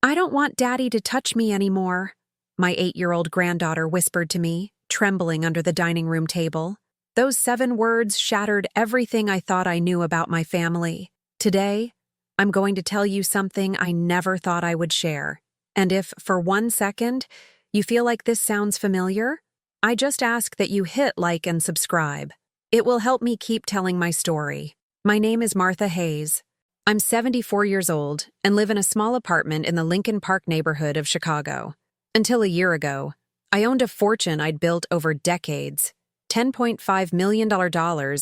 I don't want Daddy to touch me anymore, my 8-year-old granddaughter whispered to me, trembling under the dining room table. Those 7 words shattered everything I thought I knew about my family. Today, I'm going to tell you something I never thought I would share. And if, for 1 second, you feel like this sounds familiar, I just ask that you hit like and subscribe. It will help me keep telling my story. My name is Martha Hayes. I'm 74 years old and live in a small apartment in the Lincoln Park neighborhood of Chicago. Until a year ago, I owned a fortune I'd built over decades, $10.5 million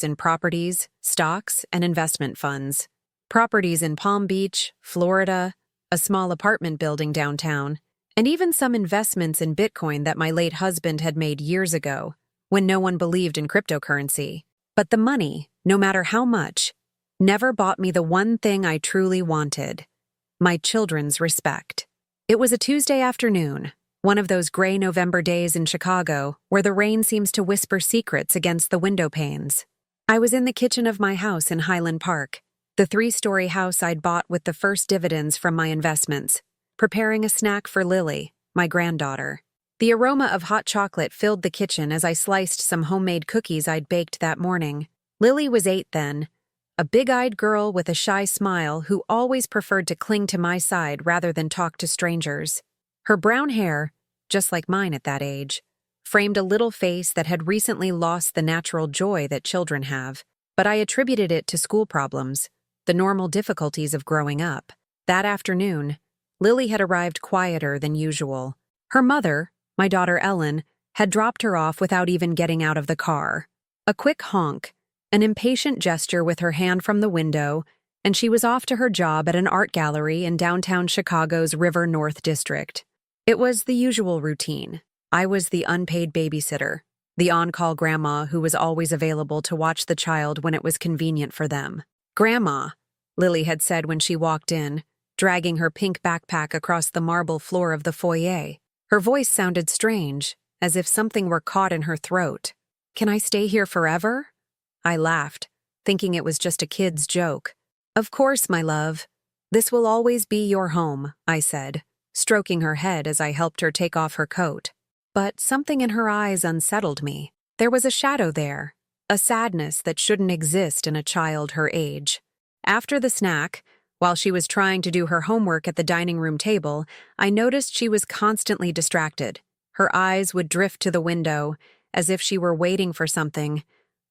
in properties, stocks, and investment funds. Properties in Palm Beach, Florida, a small apartment building downtown, and even some investments in Bitcoin that my late husband had made years ago, when no one believed in cryptocurrency. But the money, no matter how much, never bought me the one thing I truly wanted: my children's respect. It was a Tuesday afternoon, one of those gray November days in Chicago where the rain seems to whisper secrets against the window panes. I was in the kitchen of my house in Highland Park, the 3-story house I'd bought with the first dividends from my investments, preparing a snack for Lily, my granddaughter. The aroma of hot chocolate filled the kitchen as I sliced some homemade cookies I'd baked that morning. Lily was 8 then, a big-eyed girl with a shy smile who always preferred to cling to my side rather than talk to strangers. Her brown hair, just like mine at that age, framed a little face that had recently lost the natural joy that children have, but I attributed it to school problems, the normal difficulties of growing up. That afternoon, Lily had arrived quieter than usual. Her mother, my daughter Ellen, had dropped her off without even getting out of the car. A quick honk, an impatient gesture with her hand from the window, and she was off to her job at an art gallery in downtown Chicago's River North District. It was the usual routine. I was the unpaid babysitter, the on-call grandma who was always available to watch the child when it was convenient for them. "Grandma," Lily had said when she walked in, dragging her pink backpack across the marble floor of the foyer. Her voice sounded strange, as if something were caught in her throat. "Can I stay here forever?" I laughed, thinking it was just a kid's joke. "Of course, my love. This will always be your home," I said, stroking her head as I helped her take off her coat. But something in her eyes unsettled me. There was a shadow there, a sadness that shouldn't exist in a child her age. After the snack, while she was trying to do her homework at the dining room table, I noticed she was constantly distracted. Her eyes would drift to the window, as if she were waiting for something,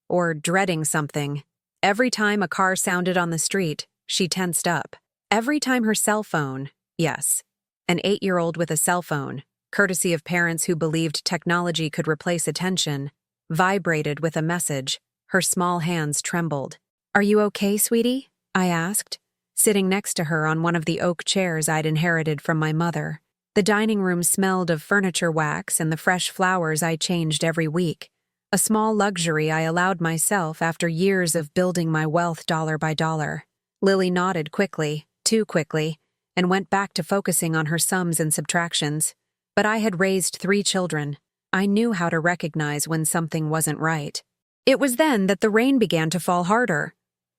or dreading something. Every time a car sounded on the street, she tensed up. Every time her cell phone, yes, an 8-year-old with a cell phone, courtesy of parents who believed technology could replace attention, vibrated with a message, her small hands trembled. "Are you okay, sweetie?" I asked, sitting next to her on one of the oak chairs I'd inherited from my mother. The dining room smelled of furniture wax and the fresh flowers I changed every week, a small luxury I allowed myself after years of building my wealth dollar by dollar. Lily nodded quickly, too quickly, and went back to focusing on her sums and subtractions. But I had raised 3 children. I knew how to recognize when something wasn't right. It was then that the rain began to fall harder.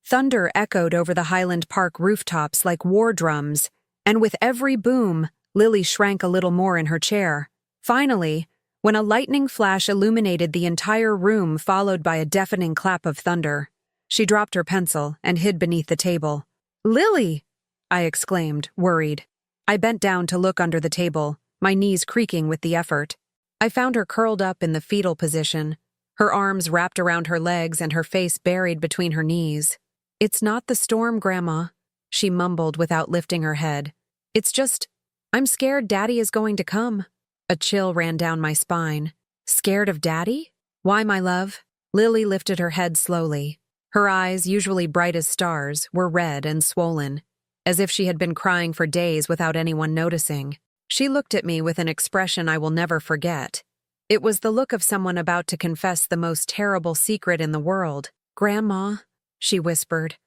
Thunder echoed over the Highland Park rooftops like war drums, and with every boom, Lily shrank a little more in her chair. Finally, when a lightning flash illuminated the entire room followed by a deafening clap of thunder, she dropped her pencil and hid beneath the table. "Lily!" I exclaimed, worried. I bent down to look under the table, my knees creaking with the effort. I found her curled up in the fetal position, her arms wrapped around her legs and her face buried between her knees. "It's not the storm, Grandma," she mumbled without lifting her head. "It's just, I'm scared Daddy is going to come." A chill ran down my spine. "Scared of Daddy? Why, my love?" Lily lifted her head slowly. Her eyes, usually bright as stars, were red and swollen, as if she had been crying for days without anyone noticing. She looked at me with an expression I will never forget. It was the look of someone about to confess the most terrible secret in the world. "Grandma," she whispered,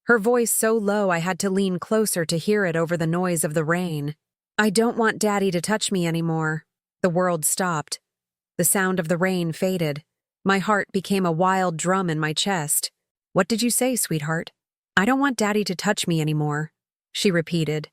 her voice so low I had to lean closer to hear it over the noise of the rain. "I don't want Daddy to touch me anymore." The world stopped. The sound of the rain faded. My heart became a wild drum in my chest. "What did you say, sweetheart?" "I don't want Daddy to touch me anymore," she repeated,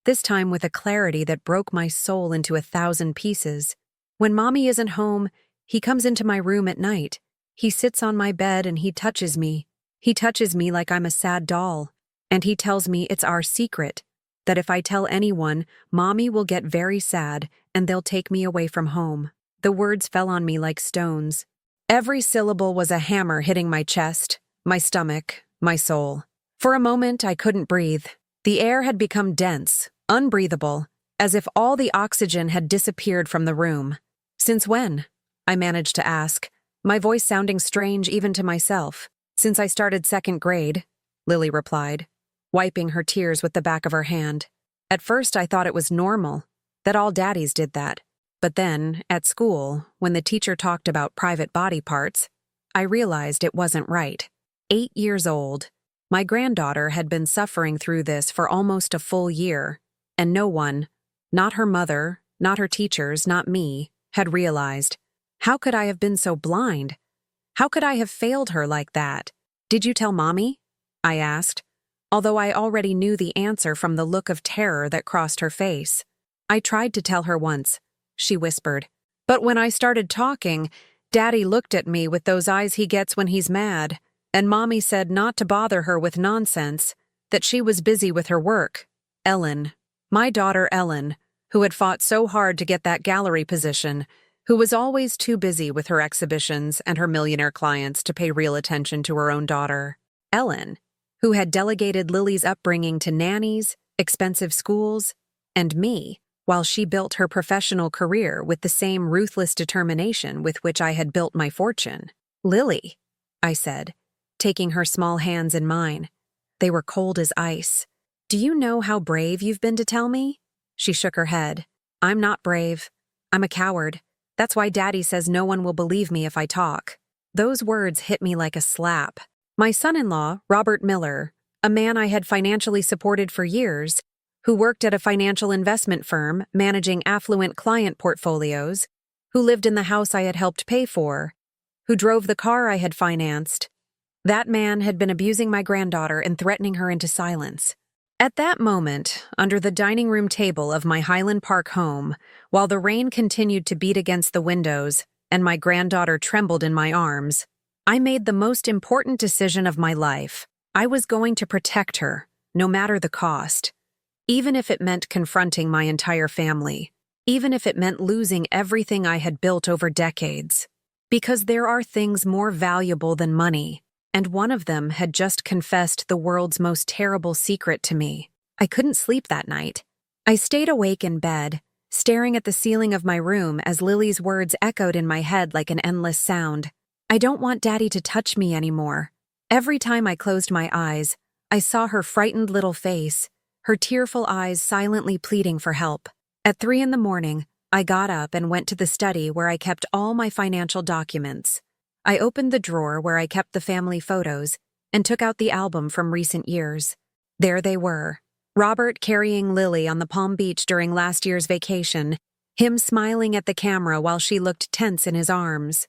this time with a clarity that broke my soul into 1,000 pieces. When Mommy isn't home, he comes into my room at night. He sits on my bed and he touches me. He touches me like I'm a sad doll. And he tells me it's our secret, that if I tell anyone, Mommy will get very sad and they'll take me away from home. The words fell on me like stones. Every syllable was a hammer hitting my chest, my stomach, my soul. For a moment, I couldn't breathe. The air had become dense, unbreathable, as if all the oxygen had disappeared from the room. "Since when?" I managed to ask, my voice sounding strange even to myself. "Since I started 2nd grade," Lily replied, wiping her tears with the back of her hand. At first, I thought it was normal, that all daddies did that. But then, at school, when the teacher talked about private body parts, I realized it wasn't right. 8 years old, my granddaughter had been suffering through this for almost a full year, and no one, not her mother, not her teachers, not me, had realized. How could I have been so blind? How could I have failed her like that? "Did you tell Mommy?" I asked, although I already knew the answer from the look of terror that crossed her face. "I tried to tell her once," she whispered. "But when I started talking, Daddy looked at me with those eyes he gets when he's mad, and Mommy said not to bother her with nonsense, that she was busy with her work." Ellen, my daughter Ellen, who had fought so hard to get that gallery position, who was always too busy with her exhibitions and her millionaire clients to pay real attention to her own daughter. Ellen, who had delegated Lily's upbringing to nannies, expensive schools, and me, while she built her professional career with the same ruthless determination with which I had built my fortune. "Lily," I said, taking her small hands in mine. They were cold as ice. "Do you know how brave you've been to tell me?" She shook her head. "I'm not brave. I'm a coward. That's why Daddy says no one will believe me if I talk." Those words hit me like a slap. My son-in-law, Robert Miller, a man I had financially supported for years, who worked at a financial investment firm managing affluent client portfolios, who lived in the house I had helped pay for, who drove the car I had financed. That man had been abusing my granddaughter and threatening her into silence. At that moment, under the dining room table of my Highland Park home, while the rain continued to beat against the windows and my granddaughter trembled in my arms, I made the most important decision of my life. I was going to protect her, no matter the cost. Even if it meant confronting my entire family, even if it meant losing everything I had built over decades. Because there are things more valuable than money, and one of them had just confessed the world's most terrible secret to me. I couldn't sleep that night. I stayed awake in bed, staring at the ceiling of my room as Lily's words echoed in my head like an endless sound. "I don't want Daddy to touch me anymore." Every time I closed my eyes, I saw her frightened little face, her tearful eyes silently pleading for help. At 3 a.m, I got up and went to the study where I kept all my financial documents. I opened the drawer where I kept the family photos and took out the album from recent years. There they were. Robert carrying Lily on the Palm Beach during last year's vacation, him smiling at the camera while she looked tense in his arms.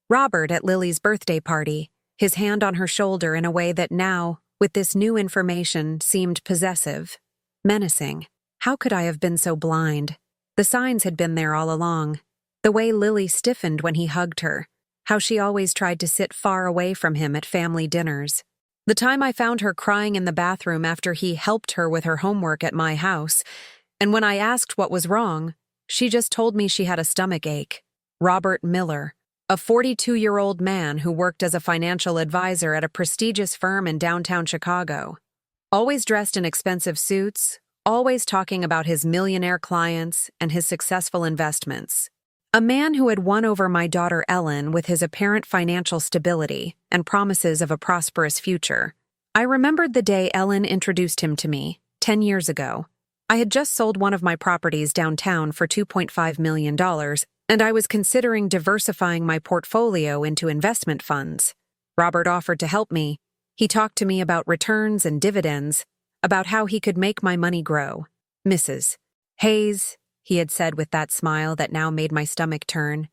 Robert at Lily's birthday party, his hand on her shoulder in a way that now, with this new information, seemed possessive, menacing. How could I have been so blind? The signs had been there all along. The way Lily stiffened when he hugged her, how she always tried to sit far away from him at family dinners. The time I found her crying in the bathroom after he helped her with her homework at my house, and when I asked what was wrong, she just told me she had a stomach ache. Robert Miller, a 42-year-old man who worked as a financial advisor at a prestigious firm in downtown Chicago. Always dressed in expensive suits, always talking about his millionaire clients and his successful investments. A man who had won over my daughter Ellen with his apparent financial stability and promises of a prosperous future. I remembered the day Ellen introduced him to me, 10 years ago. I had just sold one of my properties downtown for $2.5 million, and I was considering diversifying my portfolio into investment funds. Robert offered to help me. He talked to me about returns and dividends, about how he could make my money grow. "Mrs. Hayes," he had said with that smile that now made my stomach turn,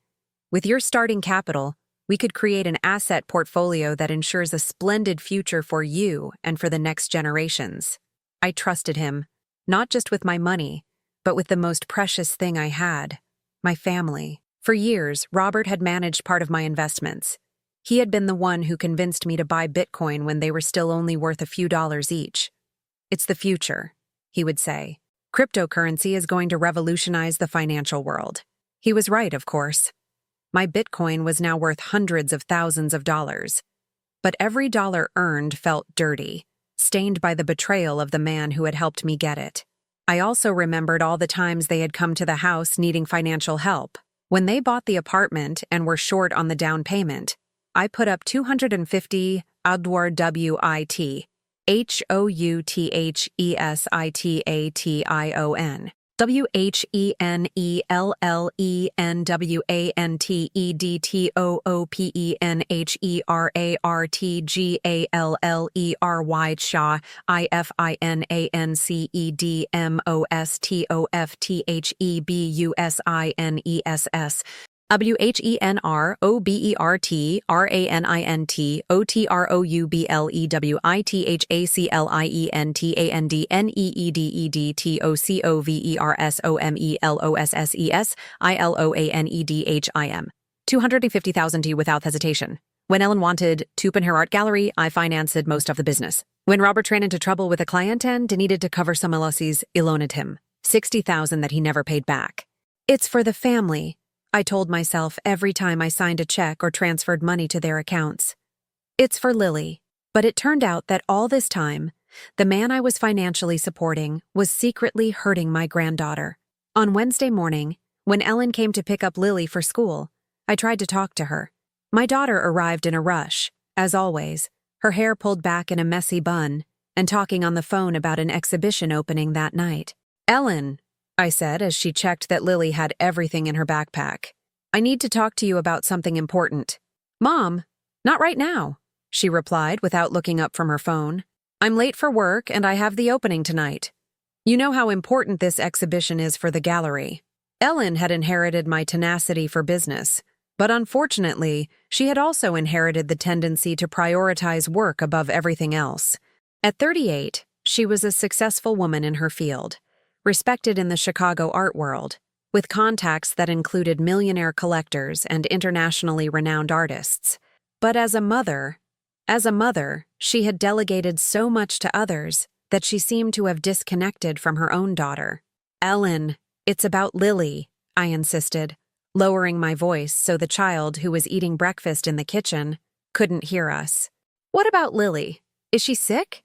"with your starting capital, we could create an asset portfolio that ensures a splendid future for you and for the next generations." I trusted him. not just with my money, but with the most precious thing I had, my family. For years, Robert had managed part of my investments. He had been the one who convinced me to buy Bitcoin when they were still only worth a few dollars each. "It's the future," he would say. "Cryptocurrency is going to revolutionize the financial world." He was right, of course. My Bitcoin was now worth hundreds of thousands of dollars. But every dollar earned felt dirty, stained by the betrayal of the man who had helped me get it. I also remembered all the times they had come to the house needing financial help. When they bought the apartment and were short on the down payment, I put up $250 AUD WIT, HOUTHESITATION. WHENELLENWANTEDTOOPENHERARTGALLERY IFINANCEDMOSTOFTHEBUSINESS WHENROBERTRANETOTROUBLENEDTOSEVERTSOMEILOANEDHIM. $250,000 without hesitation. When Ellen wanted Tupenherart Gallery, I financed most of the business. When Robert ran into trouble with a client and needed to cover some losses, I loaned him $60,000 that he never paid back. "It's for the family," I told myself every time I signed a check or transferred money to their accounts. "It's for Lily." But it turned out that all this time, the man I was financially supporting was secretly hurting my granddaughter. On Wednesday morning, when Ellen came to pick up Lily for school, I tried to talk to her. My daughter arrived in a rush, as always, her hair pulled back in a messy bun, and talking on the phone about an exhibition opening that night. "Ellen," I said as she checked that Lily had everything in her backpack, "I need to talk to you about something important." "Mom, not right now," she replied without looking up from her phone. "I'm late for work and I have the opening tonight. You know how important this exhibition is for the gallery." Ellen had inherited my tenacity for business, but unfortunately, she had also inherited the tendency to prioritize work above everything else. At 38, she was a successful woman in her field, respected in the Chicago art world, with contacts that included millionaire collectors and internationally renowned artists. But as a mother, she had delegated so much to others that she seemed to have disconnected from her own daughter. "Ellen, it's about Lily," I insisted, lowering my voice so the child, who was eating breakfast in the kitchen, couldn't hear us. "What about Lily? Is she sick?"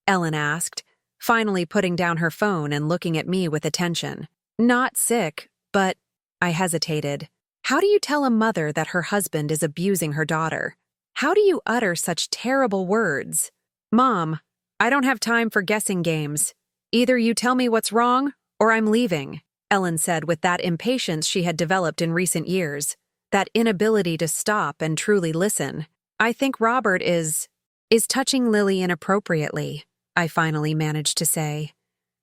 Ellen asked, finally putting down her phone and looking at me with attention. "Not sick, but—" I hesitated. How do you tell a mother that her husband is abusing her daughter? How do you utter such terrible words? "Mom, I don't have time for guessing games. Either you tell me what's wrong, or I'm leaving," Ellen said with that impatience she had developed in recent years, that inability to stop and truly listen. "I think Robert is touching Lily inappropriately," I finally managed to say,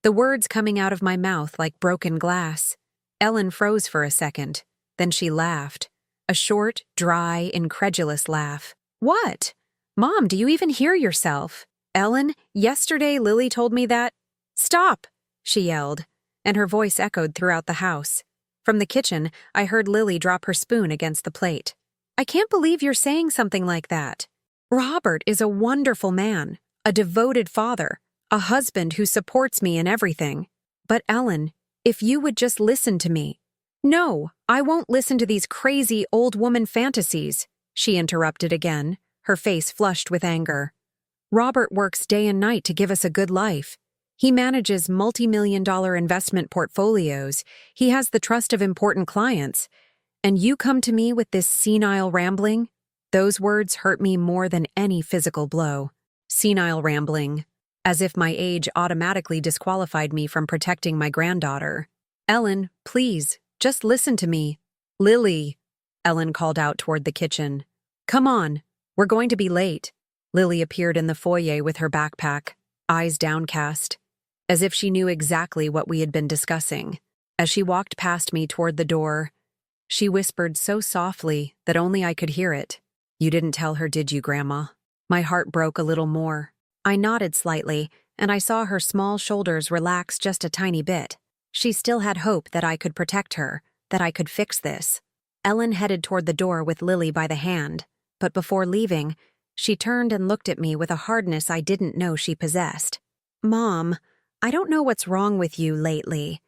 the words coming out of my mouth like broken glass. Ellen froze for a second, then she laughed, a short, dry, incredulous laugh. "What? Mom, do you even hear yourself? Ellen, yesterday Lily told me that—" "Stop!" she yelled, and her voice echoed throughout the house. From the kitchen, I heard Lily drop her spoon against the plate. "I can't believe you're saying something like that. Robert is a wonderful man, a devoted father, a husband who supports me in everything. But Ellen, if you would just listen to me—" "No, I won't listen to these crazy old woman fantasies," she interrupted again, her face flushed with anger. "Robert works day and night to give us a good life. He manages multi-million-dollar investment portfolios. He has the trust of important clients. And you come to me with this senile rambling?" Those words hurt me more than any physical blow. Senile rambling, as if my age automatically disqualified me from protecting my granddaughter. "Ellen, please, just listen to me." "Lily," Ellen called out toward the kitchen. "Come on, we're going to be late." Lily appeared in the foyer with her backpack, eyes downcast, as if she knew exactly what we had been discussing. As she walked past me toward the door, she whispered so softly that only I could hear it. "You didn't tell her, did you, Grandma?" My heart broke a little more. I nodded slightly, and I saw her small shoulders relax just a tiny bit. She still had hope that I could protect her, that I could fix this. Ellen headed toward the door with Lily by the hand, but before leaving, she turned and looked at me with a hardness I didn't know she possessed. "Mom, I don't know what's wrong with you lately,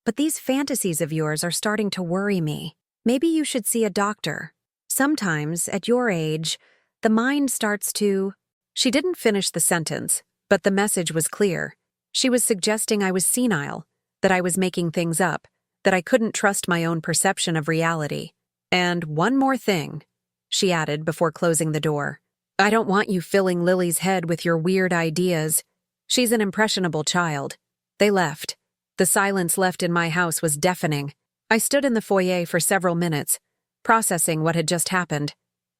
but these fantasies of yours are starting to worry me. Maybe you should see a doctor. Sometimes, at your age, the mind starts to—" She didn't finish the sentence, but the message was clear. She was suggesting I was senile, that I was making things up, that I couldn't trust my own perception of reality. "And one more thing," she added before closing the door. "I don't want you filling Lily's head with your weird ideas. She's an impressionable child." They left. The silence left in my house was deafening. I stood in the foyer for several minutes, processing what had just happened.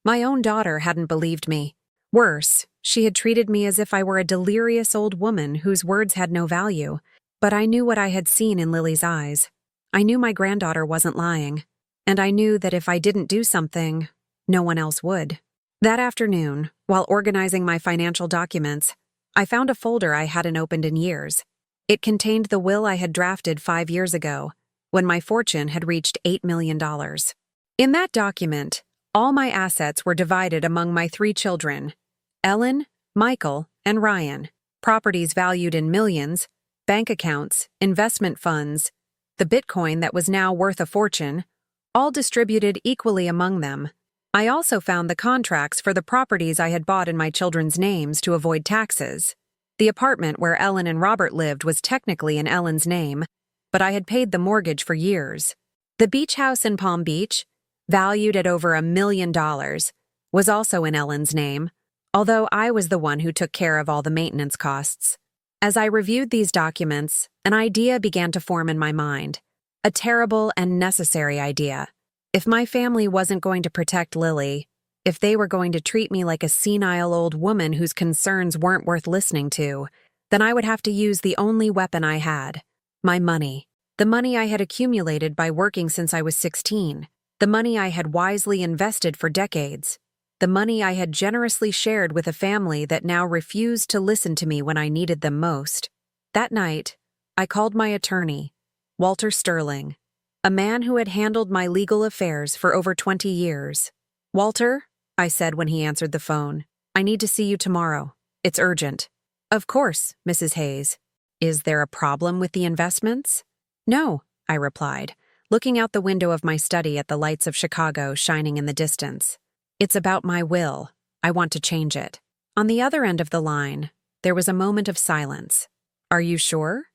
My own daughter hadn't believed me. Worse, she had treated me as if I were a delirious old woman whose words had no value. But I knew what I had seen in Lily's eyes. I knew my granddaughter wasn't lying. And I knew that if I didn't do something, no one else would. That afternoon, while organizing my financial documents, I found a folder I hadn't opened in years. It contained the will I had drafted 5 years ago, when my fortune had reached $8 million. In that document, all my assets were divided among my 3 children, Ellen, Michael, and Ryan, properties valued in millions, bank accounts, investment funds, the Bitcoin that was now worth a fortune, all distributed equally among them. I also found the contracts for the properties I had bought in my children's names to avoid taxes. The apartment where Ellen and Robert lived was technically in Ellen's name, but I had paid the mortgage for years. The beach house in Palm Beach, valued at over $1 million, was also in Ellen's name, although I was the one who took care of all the maintenance costs. As I reviewed these documents, an idea began to form in my mind. A terrible and necessary idea. If my family wasn't going to protect Lily, if they were going to treat me like a senile old woman whose concerns weren't worth listening to, then I would have to use the only weapon I had: my money. The money I had accumulated by working since I was 16. The money I had wisely invested for decades. The money I had generously shared with a family that now refused to listen to me when I needed them most. That night, I called my attorney, Walter Sterling, a man who had handled my legal affairs for over 20 years. "Walter," I said when he answered the phone, "I need to see you tomorrow. It's urgent." "Of course, Mrs. Hayes. Is there a problem with the investments?" "No," I replied, looking out the window of my study at the lights of Chicago shining in the distance. "It's about my will. I want to change it." On the other end of the line, there was a moment of silence. "Are you sure?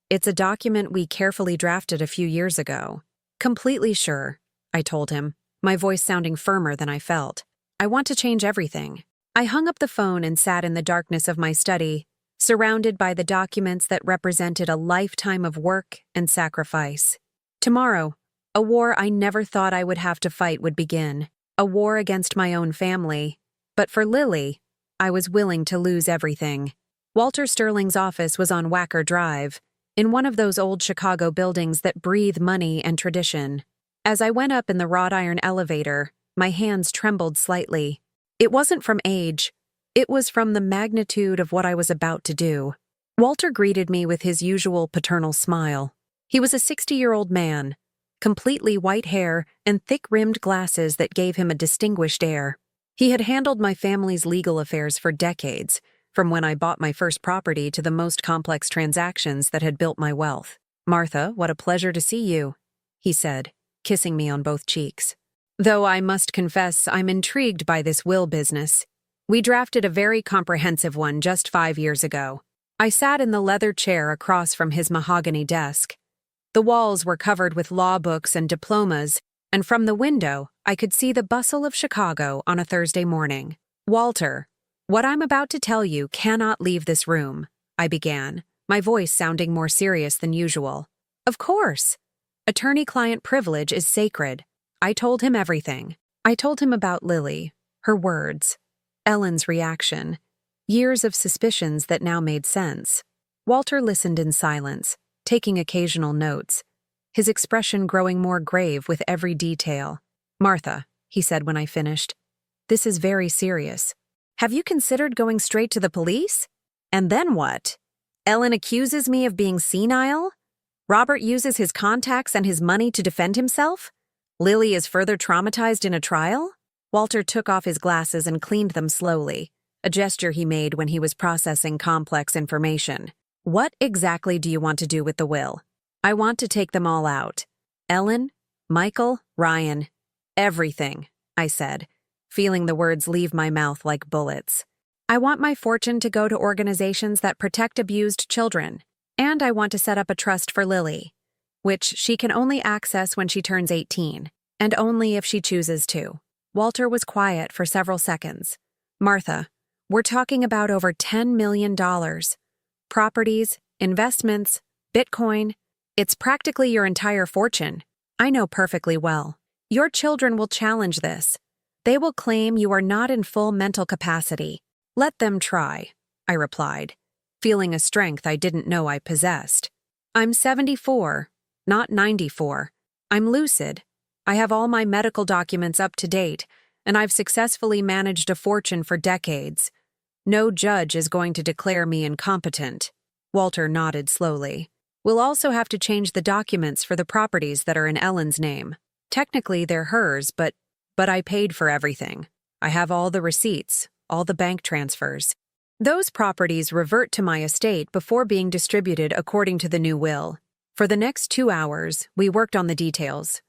It's a document we carefully drafted a few years ago." "Completely sure," I told him, my voice sounding firmer than I felt. "I want to change everything." I hung up the phone and sat in the darkness of my study, surrounded by the documents that represented a lifetime of work and sacrifice. Tomorrow, a war I never thought I would have to fight would begin, a war against my own family. But for Lily, I was willing to lose everything. Walter Sterling's office was on Wacker Drive, in one of those old Chicago buildings that breathe money and tradition. As I went up in the wrought iron elevator, my hands trembled slightly. It wasn't from age. It was from the magnitude of what I was about to do. Walter greeted me with his usual paternal smile. He was a 60-year-old man, completely white hair and thick-rimmed glasses that gave him a distinguished air. He had handled my family's legal affairs for decades, from when I bought my first property to the most complex transactions that had built my wealth. "Martha, what a pleasure to see you," he said, kissing me on both cheeks. "Though I must confess I'm intrigued by this will business. We drafted a very comprehensive one just 5 years ago." I sat in the leather chair across from his mahogany desk. The walls were covered with law books and diplomas, and from the window I could see the bustle of Chicago on a Thursday morning. "Walter, what I'm about to tell you cannot leave this room," I began, my voice sounding more serious than usual. "Of course. Attorney-client privilege is sacred." I told him everything. I told him about Lily, her words, Ellen's reaction, years of suspicions that now made sense. Walter listened in silence, taking occasional notes, his expression growing more grave with every detail. "Martha," he said when I finished, "this is very serious. Have you considered going straight to the police?" "And then what?" Ellen accuses me of being senile? Robert uses his contacts and his money to defend himself? Lily is further traumatized in a trial? Walter took off his glasses and cleaned them slowly, a gesture he made when he was processing complex information. What exactly do you want to do with the will? I want to take them all out. Ellen, Michael, Ryan, everything, I said, feeling the words leave my mouth like bullets. I want my fortune to go to organizations that protect abused children, and I want to set up a trust for Lily, which she can only access when she turns 18, and only if she chooses to. Walter was quiet for several seconds. Martha, we're talking about over $10 million. Properties, investments, Bitcoin. It's practically your entire fortune. I know perfectly well. Your children will challenge this. They will claim you are not in full mental capacity. Let them try, I replied, feeling a strength I didn't know I possessed. I'm 74, not 94. I'm lucid. I have all my medical documents up to date, and I've successfully managed a fortune for decades. No judge is going to declare me incompetent. Walter nodded slowly. We'll also have to change the documents for the properties that are in Ellen's name. Technically, they're hers, but I paid for everything. I have all the receipts, all the bank transfers. Those properties revert to my estate before being distributed according to the new will. For the next 2 hours, we worked on the details.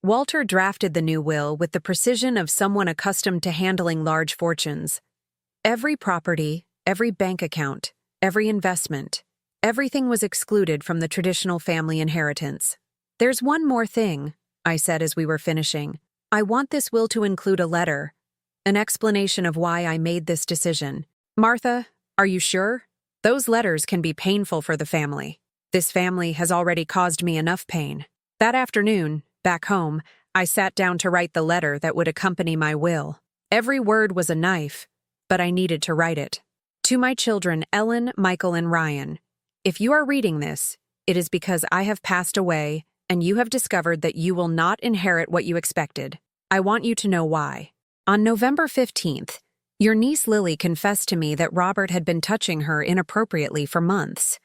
Walter drafted the new will with the precision of someone accustomed to handling large fortunes. Every property, every bank account, every investment, everything was excluded from the traditional family inheritance. There's one more thing, I said as we were finishing. I want this will to include a letter, an explanation of why I made this decision. Martha, are you sure? Those letters can be painful for the family. This family has already caused me enough pain. That afternoon, back home, I sat down to write the letter that would accompany my will. Every word was a knife, but I needed to write it. To my children, Ellen, Michael, and Ryan, if you are reading this, it is because I have passed away and you have discovered that you will not inherit what you expected. I want you to know why. On November 15th, your niece Lily confessed to me that Robert had been touching her inappropriately for months.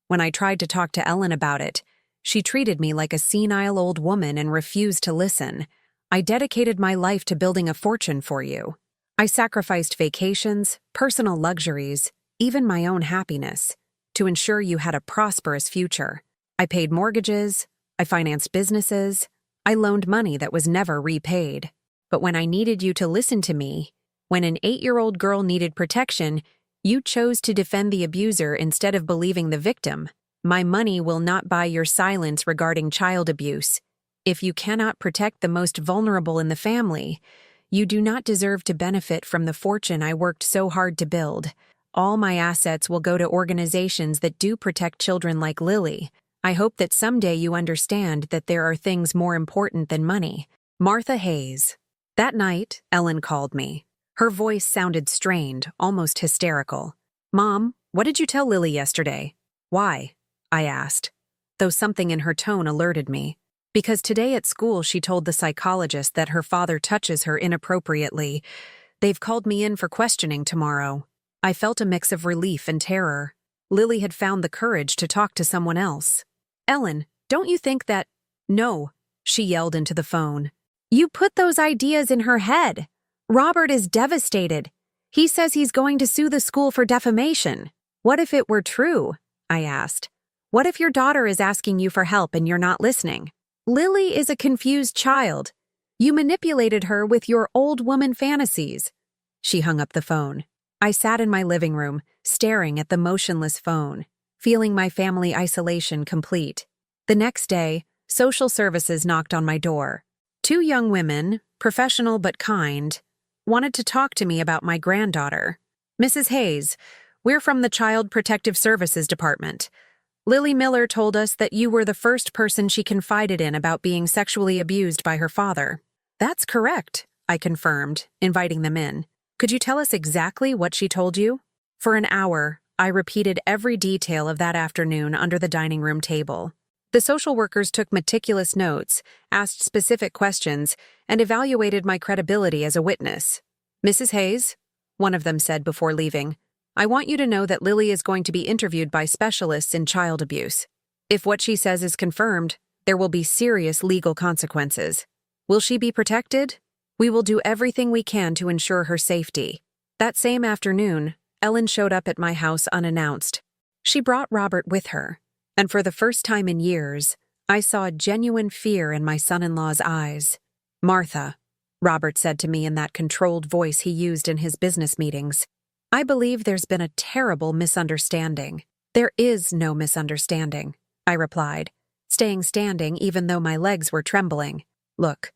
When I tried to talk to Ellen about it, she treated me like a senile old woman and refused to listen. I dedicated my life to building a fortune for you. I sacrificed vacations, personal luxuries, even my own happiness, to ensure you had a prosperous future. I paid mortgages, I financed businesses, I loaned money that was never repaid. But when I needed you to listen to me, when an 8-year-old girl needed protection, you chose to defend the abuser instead of believing the victim. My money will not buy your silence regarding child abuse. If you cannot protect the most vulnerable in the family, you do not deserve to benefit from the fortune I worked so hard to build. All my assets will go to organizations that do protect children like Lily. I hope that someday you understand that there are things more important than money. Martha Hayes. That night, Ellen called me. Her voice sounded strained, almost hysterical. Mom, what did you tell Lily yesterday? Why? I asked, though something in her tone alerted me. Because today at school she told the psychologist that her father touches her inappropriately. They've called me in for questioning tomorrow. I felt a mix of relief and terror. Lily had found the courage to talk to someone else. Ellen, don't you think that— No, she yelled into the phone. You put those ideas in her head. Robert is devastated. He says he's going to sue the school for defamation. What if it were true? I asked. What if your daughter is asking you for help and you're not listening? Lily is a confused child. You manipulated her with your old woman fantasies. She hung up the phone. I sat in my living room, staring at the motionless phone, feeling my family isolation complete. The next day, social services knocked on my door. 2 young women, professional but kind, wanted to talk to me about my granddaughter. Mrs. Hayes, we're from the Child Protective Services Department. Lily Miller told us that you were the first person she confided in about being sexually abused by her father. That's correct, I confirmed, inviting them in. Could you tell us exactly what she told you? For an hour, I repeated every detail of that afternoon under the dining room table. The social workers took meticulous notes, asked specific questions, and evaluated my credibility as a witness. Mrs. Hayes, one of them said before leaving, I want you to know that Lily is going to be interviewed by specialists in child abuse. If what she says is confirmed, there will be serious legal consequences. Will she be protected? We will do everything we can to ensure her safety. That same afternoon, Ellen showed up at my house unannounced. She brought Robert with her, and for the first time in years, I saw genuine fear in my son-in-law's eyes. "Martha," Robert said to me in that controlled voice he used in his business meetings, "I believe there's been a terrible misunderstanding." "There is no misunderstanding," I replied, staying standing even though my legs were trembling. "Look,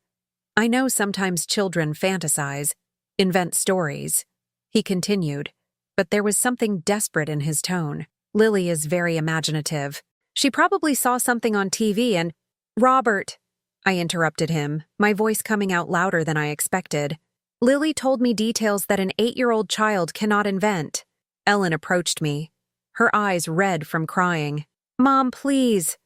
I know sometimes children fantasize, invent stories," he continued, but there was something desperate in his tone. "Lily is very imaginative. She probably saw something on TV and—" "Robert," I interrupted him, my voice coming out louder than I expected. "Lily told me details that an 8-year-old child cannot invent." Ellen approached me, her eyes red from crying. "Mom, please.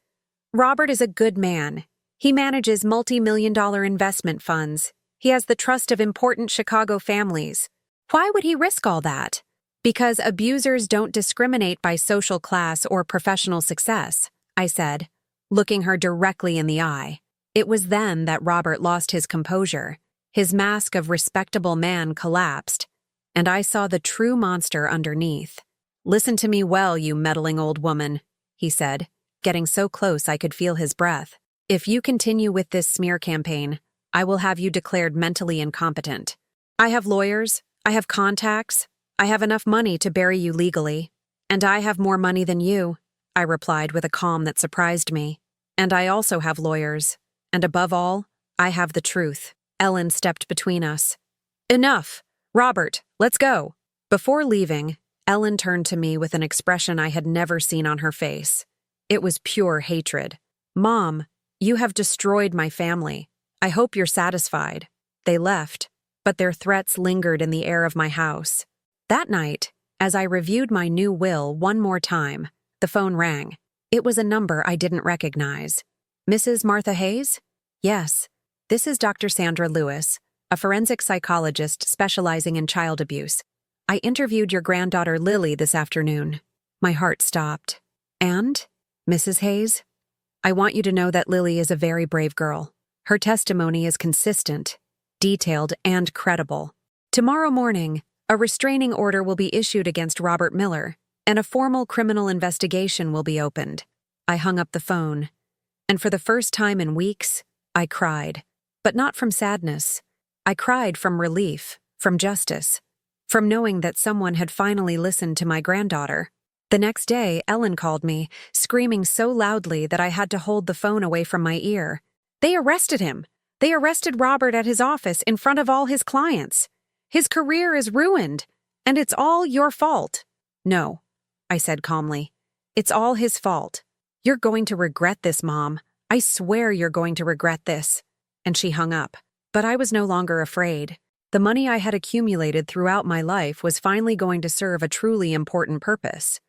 Robert is a good man. He manages multi-million-dollar investment funds. He has the trust of important Chicago families. Why would he risk all that?" "Because abusers don't discriminate by social class or professional success," I said, looking her directly in the eye. It was then that Robert lost his composure. His mask of respectable man collapsed, and I saw the true monster underneath. "Listen to me well, you meddling old woman," he said, getting so close I could feel his breath. "If you continue with this smear campaign, I will have you declared mentally incompetent. I have lawyers, I have contacts, I have enough money to bury you legally. And I have more money than you," I replied with a calm that surprised me. "And I also have lawyers. And above all, I have the truth." Ellen stepped between us. "Enough! Robert, let's go!" Before leaving, Ellen turned to me with an expression I had never seen on her face. It was pure hatred. "Mom, you have destroyed my family. I hope you're satisfied." They left, but their threats lingered in the air of my house. That night, as I reviewed my new will one more time, the phone rang. It was a number I didn't recognize. "Mrs. Martha Hayes?" "Yes. This is Dr. Sandra Lewis, a forensic psychologist specializing in child abuse. I interviewed your granddaughter Lily this afternoon." My heart stopped. "And? Mrs. Hayes? I want you to know that Lily is a very brave girl. Her testimony is consistent, detailed, and credible. Tomorrow morning, a restraining order will be issued against Robert Miller, and a formal criminal investigation will be opened." I hung up the phone, and for the first time in weeks, I cried. But not from sadness. I cried from relief, from justice, from knowing that someone had finally listened to my granddaughter. The next day, Ellen called me, screaming so loudly that I had to hold the phone away from my ear. "They arrested him! They arrested Robert at his office in front of all his clients. His career is ruined, and it's all your fault." "No," I said calmly. "It's all his fault. You're going to regret this, Mom. I swear you're going to regret this." And she hung up. But I was no longer afraid. The money I had accumulated throughout my life was finally going to serve a truly important purpose: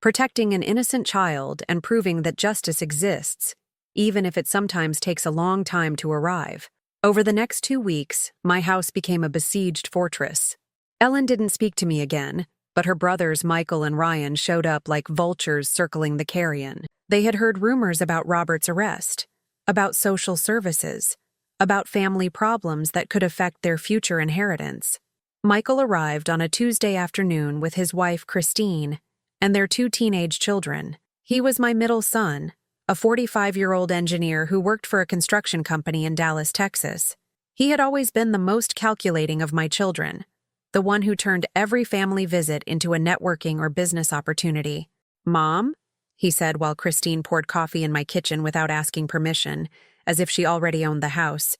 protecting an innocent child and proving that justice exists, even if it sometimes takes a long time to arrive. Over the next 2 weeks, my house became a besieged fortress. Ellen didn't speak to me again, but her brothers Michael and Ryan showed up like vultures circling the carrion. They had heard rumors about Robert's arrest, about social services, about family problems that could affect their future inheritance. Michael arrived on a Tuesday afternoon with his wife Christine and their 2 teenage children. He was my middle son, a 45-year-old engineer who worked for a construction company in Dallas, Texas. He had always been the most calculating of my children, the one who turned every family visit into a networking or business opportunity. "Mom?" he said while Christine poured coffee in my kitchen without asking permission, as if she already owned the house.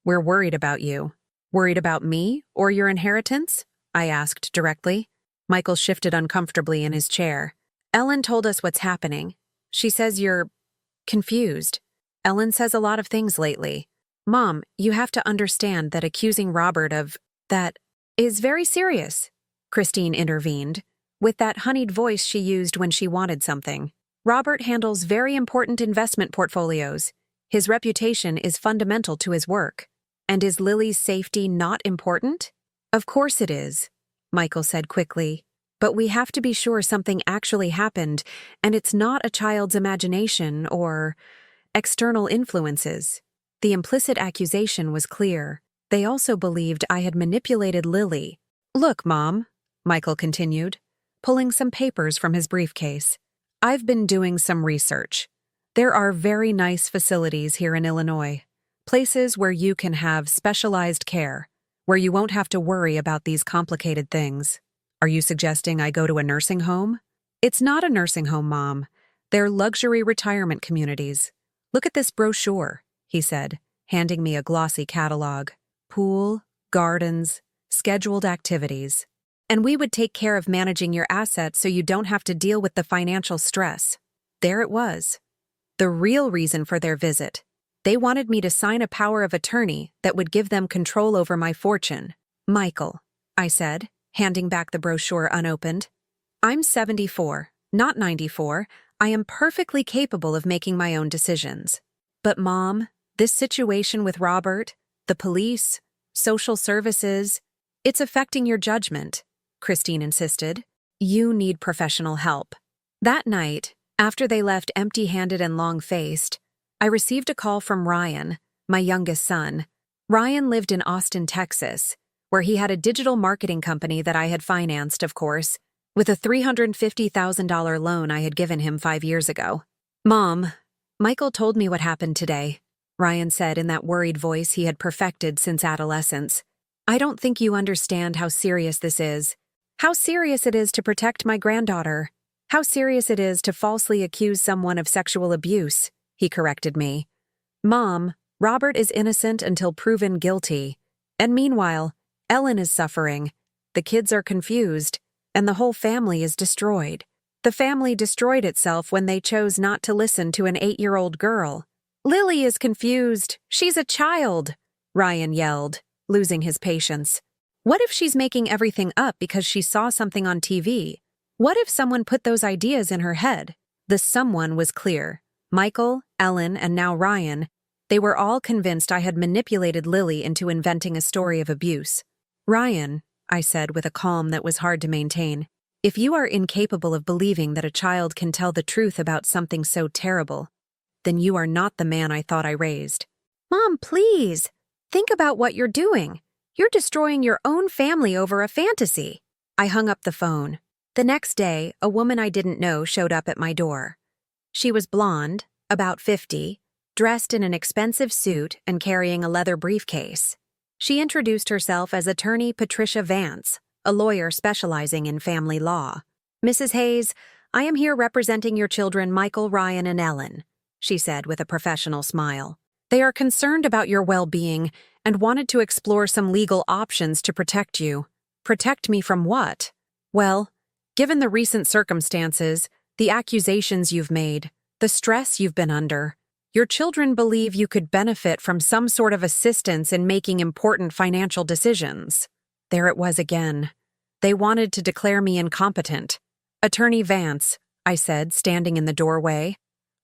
"We're worried about you." "Worried about me or your inheritance?" I asked directly. Michael shifted uncomfortably in his chair. "Ellen told us what's happening. She says you're confused. Ellen says a lot of things lately. Mom, you have to understand that accusing Robert of that is very serious," Christine intervened, with that honeyed voice she used when she wanted something. "Robert handles very important investment portfolios. His reputation is fundamental to his work. And is Lily's safety not important?" "Of course it is," Michael said quickly. but we have to be sure something actually happened and it's not a child's imagination or external influences. The implicit accusation was clear. They also believed I had manipulated Lily. Look, Mom, Michael continued, pulling some papers from his briefcase. I've been doing some research. There are very nice facilities here in Illinois, places where you can have specialized care, where you won't have to worry about these complicated things. Are you suggesting I go to a nursing home? It's not a nursing home, Mom. They're luxury retirement communities. Look at this brochure, he said, handing me a glossy catalog. Pool, gardens, scheduled activities. And we would take care of managing your assets so you don't have to deal with the financial stress. There it was. The real reason for their visit. They wanted me to sign a power of attorney that would give them control over my fortune. Michael, I said, handing back the brochure unopened. I'm 74, not 94. I am perfectly capable of making my own decisions. But Mom, this situation with Robert, the police, social services, it's affecting your judgment, Christine insisted. You need professional help. That night, after they left empty-handed and long-faced, I received a call from Ryan, my youngest son. Ryan lived in Austin, Texas, where he had a digital marketing company that I had financed, of course, with a $350,000 loan I had given him 5 years ago. Mom, Michael told me what happened today, Ryan said in that worried voice he had perfected since adolescence. I don't think you understand how serious this is. How serious it is to protect my granddaughter. How serious it is to falsely accuse someone of sexual abuse, he corrected me. Mom, Robert is innocent until proven guilty. And meanwhile, Ellen is suffering. The kids are confused, and the whole family is destroyed. The family destroyed itself when they chose not to listen to an 8-year-old girl. Lily is confused. She's a child, Ryan yelled, losing his patience. What if she's making everything up because she saw something on TV? What if someone put those ideas in her head? The someone was clear. Michael, Ellen, and now Ryan. They were all convinced I had manipulated Lily into inventing a story of abuse. Ryan, I said with a calm that was hard to maintain, if you are incapable of believing that a child can tell the truth about something so terrible, then you are not the man I thought I raised. Mom, please. Think about what you're doing. You're destroying your own family over a fantasy. I hung up the phone. The next day, a woman I didn't know showed up at my door. She was blonde, about 50, dressed in an expensive suit and carrying a leather briefcase. She introduced herself as attorney Patricia Vance, a lawyer specializing in family law. Mrs. Hayes, I am here representing your children Michael, Ryan, and Ellen, she said with a professional smile. They are concerned about your well-being and wanted to explore some legal options to protect you. Protect me from what? Well, given the recent circumstances, the accusations you've made, the stress you've been under, your children believe you could benefit from some sort of assistance in making important financial decisions. There it was again. They wanted to declare me incompetent. Attorney Vance, I said, standing in the doorway.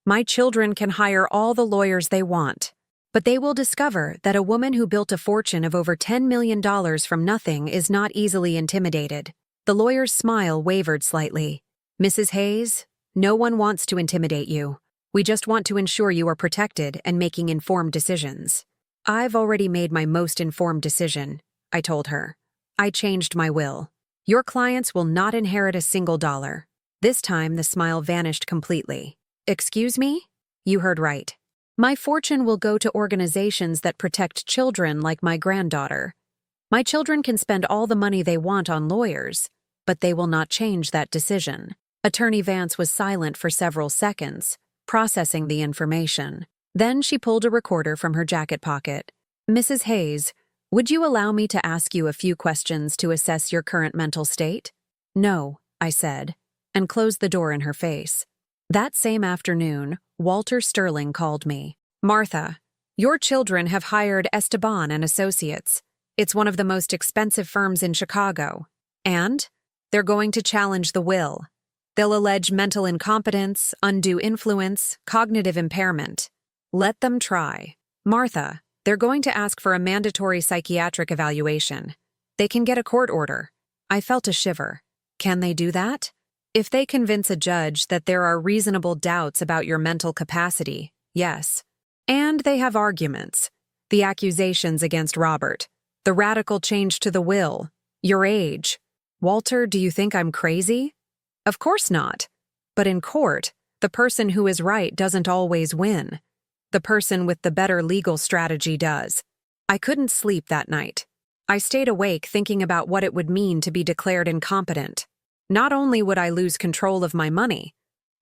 My children can hire all the lawyers they want, but they will discover that a woman who built a fortune of over $10 million from nothing is not easily intimidated. The lawyer's smile wavered slightly. Mrs. Hayes, no one wants to intimidate you. We just want to ensure you are protected and making informed decisions. I've already made my most informed decision, I told her. I changed my will. Your clients will not inherit a single dollar. This time the smile vanished completely. Excuse me? You heard right. My fortune will go to organizations that protect children like my granddaughter. My children can spend all the money they want on lawyers, but they will not change that decision. Attorney Vance was silent for several seconds, processing the information. Then she pulled a recorder from her jacket pocket. Mrs. Hayes, would you allow me to ask you a few questions to assess your current mental state? No, I said, and closed the door in her face. That same afternoon, Walter Sterling called me. Martha, your children have hired Esteban and Associates. It's one of the most expensive firms in Chicago. And they're going to challenge the will. They'll allege mental incompetence, undue influence, cognitive impairment. Let them try. Martha, they're going to ask for a mandatory psychiatric evaluation. They can get a court order. I felt a shiver. Can they do that? If they convince a judge that there are reasonable doubts about your mental capacity, yes. And they have arguments. The accusations against Robert, the radical change to the will, your age. Walter, do you think I'm crazy? Of course not. But in court, the person who is right doesn't always win. The person with the better legal strategy does. I couldn't sleep that night. I stayed awake thinking about what it would mean to be declared incompetent. Not only would I lose control of my money,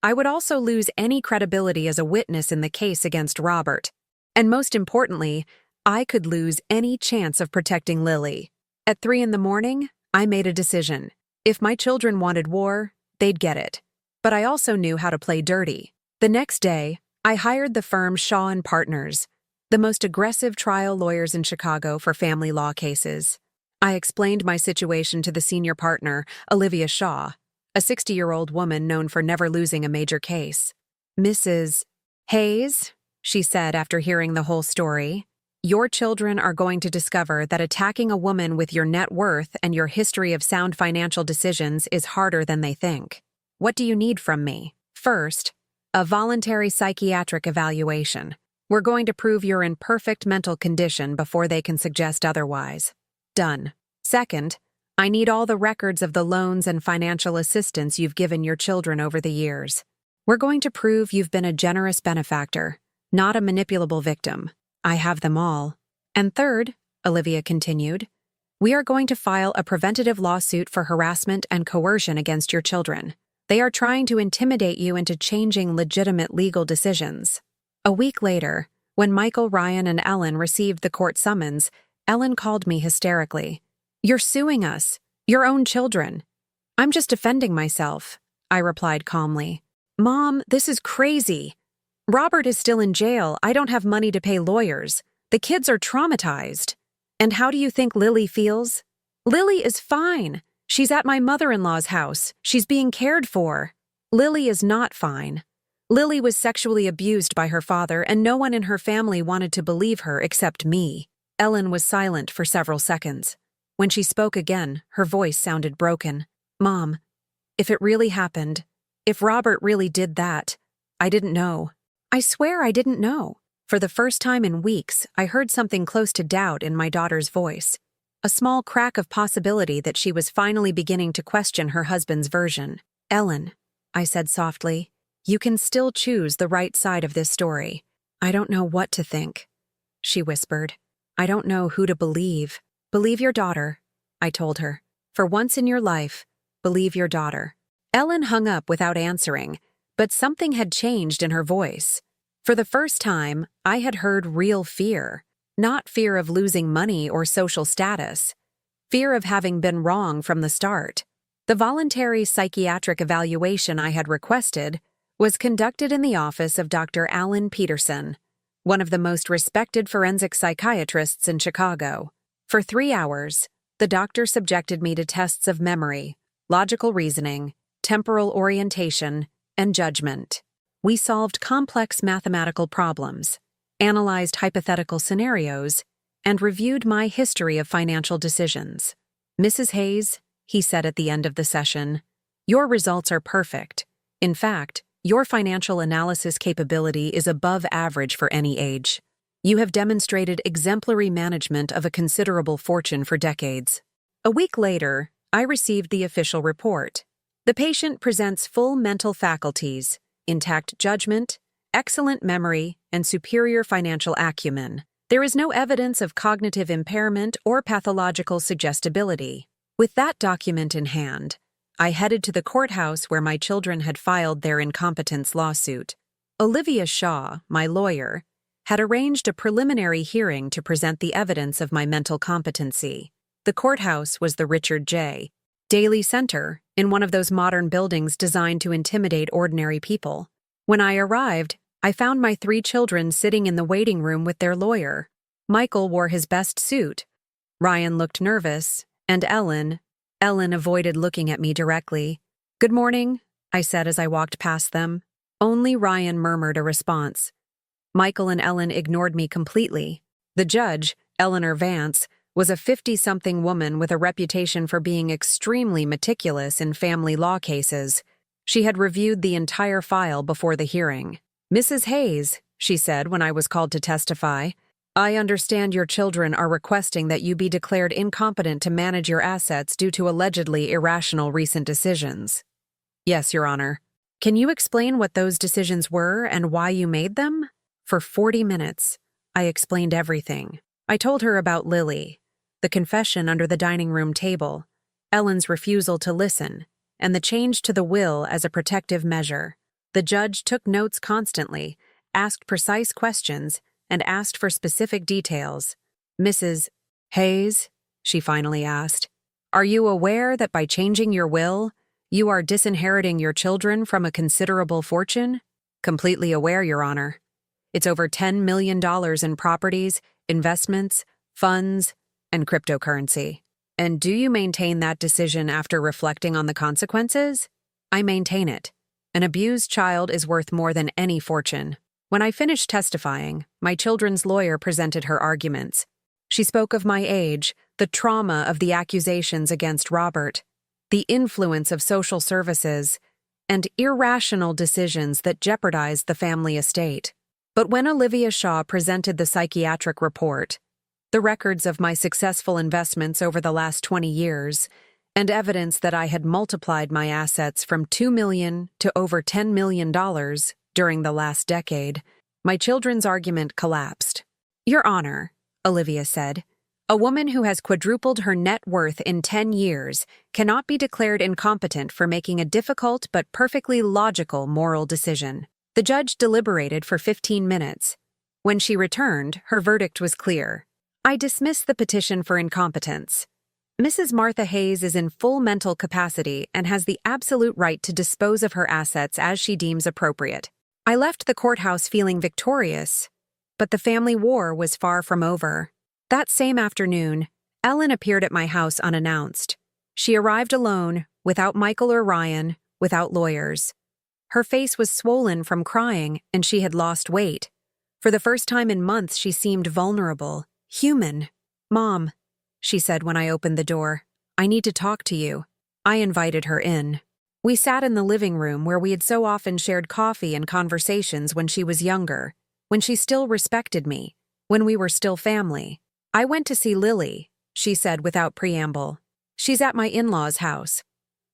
I would also lose any credibility as a witness in the case against Robert. And most importantly, I could lose any chance of protecting Lily. At 3 in the morning, I made a decision. If my children wanted war, they'd get it. But I also knew how to play dirty. The next day, I hired the firm Shaw & Partners, the most aggressive trial lawyers in Chicago for family law cases. I explained my situation to the senior partner, Olivia Shaw, a 60-year-old woman known for never losing a major case. Mrs. Hayes, she said after hearing the whole story, your children are going to discover that attacking a woman with your net worth and your history of sound financial decisions is harder than they think. What do you need from me? First, a voluntary psychiatric evaluation. We're going to prove you're in perfect mental condition before they can suggest otherwise. Done. Second, I need all the records of the loans and financial assistance you've given your children over the years. We're going to prove you've been a generous benefactor, not a manipulable victim. I have them all. And third, Olivia continued, we are going to file a preventative lawsuit for harassment and coercion against your children. They are trying to intimidate you into changing legitimate legal decisions. A week later, when Michael, Ryan, and Ellen received the court summons, Ellen called me hysterically. You're suing us, your own children. I'm just defending myself, I replied calmly. Mom, this is crazy. Robert is still in jail. I don't have money to pay lawyers. The kids are traumatized. And how do you think Lily feels? Lily is fine. She's at my mother-in-law's house. She's being cared for. Lily is not fine. Lily was sexually abused by her father, and no one in her family wanted to believe her except me. Ellen was silent for several seconds. When she spoke again, her voice sounded broken. Mom, if it really happened, if Robert really did that, I didn't know. I swear I didn't know. For the first time in weeks, I heard something close to doubt in my daughter's voice. A small crack of possibility that she was finally beginning to question her husband's version. Ellen, I said softly, you can still choose the right side of this story. I don't know what to think, she whispered. I don't know who to believe. Believe your daughter, I told her. For once in your life, believe your daughter. Ellen hung up without answering, but something had changed in her voice. For the first time, I had heard real fear. Not fear of losing money or social status. Fear of having been wrong from the start. The voluntary psychiatric evaluation I had requested was conducted in the office of Dr. Alan Peterson, one of the most respected forensic psychiatrists in Chicago. For 3 hours, the doctor subjected me to tests of memory, logical reasoning, temporal orientation, and judgment. We solved complex mathematical problems, analyzed hypothetical scenarios, and reviewed my history of financial decisions. Mrs. Hayes, he said at the end of the session, your results are perfect. In fact, your financial analysis capability is above average for any age. You have demonstrated exemplary management of a considerable fortune for decades. A week later, I received the official report. The patient presents full mental faculties, intact judgment, excellent memory, and superior financial acumen. There is no evidence of cognitive impairment or pathological suggestibility. With that document in hand, I headed to the courthouse where my children had filed their incompetence lawsuit. Olivia Shaw, my lawyer, had arranged a preliminary hearing to present the evidence of my mental competency. The courthouse was the Richard J. Daley Center, in one of those modern buildings designed to intimidate ordinary people. When I arrived, I found my 3 children sitting in the waiting room with their lawyer. Michael wore his best suit. Ryan looked nervous, and Ellen avoided looking at me directly. Good morning, I said as I walked past them. Only Ryan murmured a response. Michael and Ellen ignored me completely. The judge, Eleanor Vance, was a 50-something woman with a reputation for being extremely meticulous in family law cases. She had reviewed the entire file before the hearing. "Mrs. Hayes," she said when I was called to testify, "I understand your children are requesting that you be declared incompetent to manage your assets due to allegedly irrational recent decisions." "Yes, Your Honor." "Can you explain what those decisions were and why you made them?" For 40 minutes, I explained everything. I told her about Lily, the confession under the dining room table, Ellen's refusal to listen, and the change to the will as a protective measure. The judge took notes constantly, asked precise questions, and asked for specific details. "Mrs. Hayes," she finally asked, "are you aware that by changing your will, you are disinheriting your children from a considerable fortune?" "Completely aware, Your Honor. It's over $10 million in properties, investments, funds, and cryptocurrency." "And do you maintain that decision after reflecting on the consequences?" "I maintain it. An abused child is worth more than any fortune." When I finished testifying, my children's lawyer presented her arguments. She spoke of my age, the trauma of the accusations against Robert, the influence of social services, and irrational decisions that jeopardized the family estate. But when Olivia Shaw presented the psychiatric report, the records of my successful investments over the last 20 years, and evidence that I had multiplied my assets from $2 million to over $10 million during the last decade, my children's argument collapsed. "Your Honor," Olivia said, "a woman who has quadrupled her net worth in 10 years cannot be declared incompetent for making a difficult but perfectly logical moral decision." The judge deliberated for 15 minutes. When she returned, her verdict was clear. "I dismiss the petition for incompetence. Mrs. Martha Hayes is in full mental capacity and has the absolute right to dispose of her assets as she deems appropriate." I left the courthouse feeling victorious, but the family war was far from over. That same afternoon, Ellen appeared at my house unannounced. She arrived alone, without Michael or Ryan, without lawyers. Her face was swollen from crying, and she had lost weight. For the first time in months, she seemed vulnerable, human. "Mom," she said when I opened the door, "I need to talk to you." I invited her in. We sat in the living room where we had so often shared coffee and conversations when she was younger, when she still respected me, when we were still family. "I went to see Lily," she said without preamble. "She's at my in-laws' house.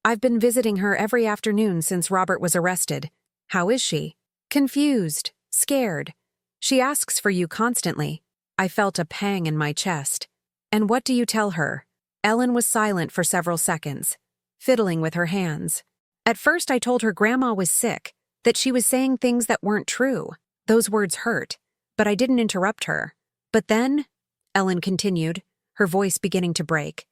I've been visiting her every afternoon since Robert was arrested. How is she?" "Confused, scared. She asks for you constantly." I felt a pang in my chest. "And what do you tell her?" Ellen was silent for several seconds, fiddling with her hands. "At first I told her Grandma was sick, that she was saying things that weren't true. Those words hurt, but I didn't interrupt her. But then," Ellen continued, her voice beginning to break,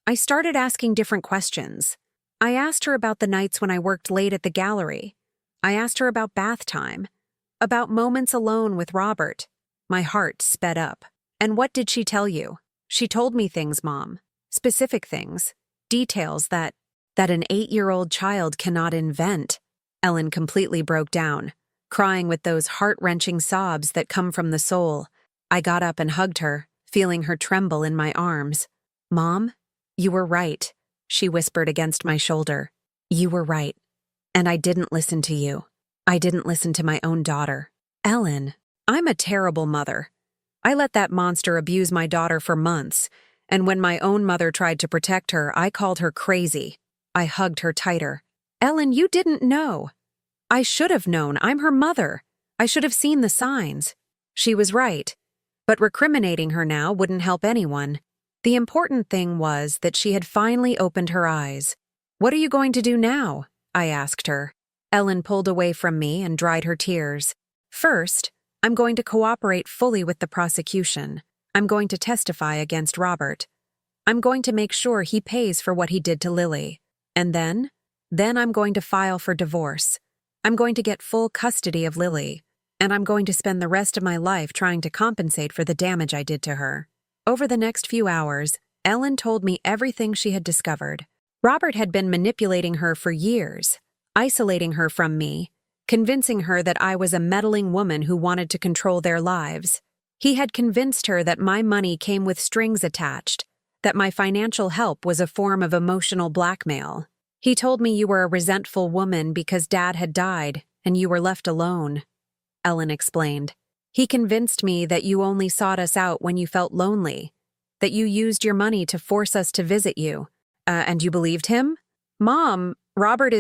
"I started asking different questions. I asked her about the nights when I worked late at the gallery. I asked her about bath time, about moments alone with Robert." My heart sped up. "And what did she tell you?" "She told me things, Mom. Specific things. Details that an 8-year-old child cannot invent." Ellen completely broke down, crying with those heart-wrenching sobs that come from the soul. I got up and hugged her, feeling her tremble in my arms. "Mom, you were right," she whispered against my shoulder. "You were right. And I didn't listen to you. I didn't listen to my own daughter." "Ellen, I'm a terrible mother. I let that monster abuse my daughter for months, and when my own mother tried to protect her, I called her crazy." I hugged her tighter. "Ellen, you didn't know." "I should have known. I'm her mother. I should have seen the signs." She was right, but recriminating her now wouldn't help anyone. The important thing was that she had finally opened her eyes. "What are you going to do now?" I asked her. Ellen pulled away from me and dried her tears. "First, I'm going to cooperate fully with the prosecution. I'm going to testify against Robert. I'm going to make sure he pays for what he did to Lily. And then I'm going to file for divorce. I'm going to get full custody of Lily, and I'm going to spend the rest of my life trying to compensate for the damage I did to her." Over the next few hours, Ellen told me everything she had discovered. Robert had been manipulating her for years, isolating her from me, convincing her that I was a meddling woman who wanted to control their lives. He had convinced her that my money came with strings attached, that my financial help was a form of emotional blackmail. He told me you were a resentful woman because Dad had died and you were left alone, Ellen explained. He convinced me that you only sought us out when you felt lonely, that you used your money to force us to visit you. And you believed him? Mom, Robert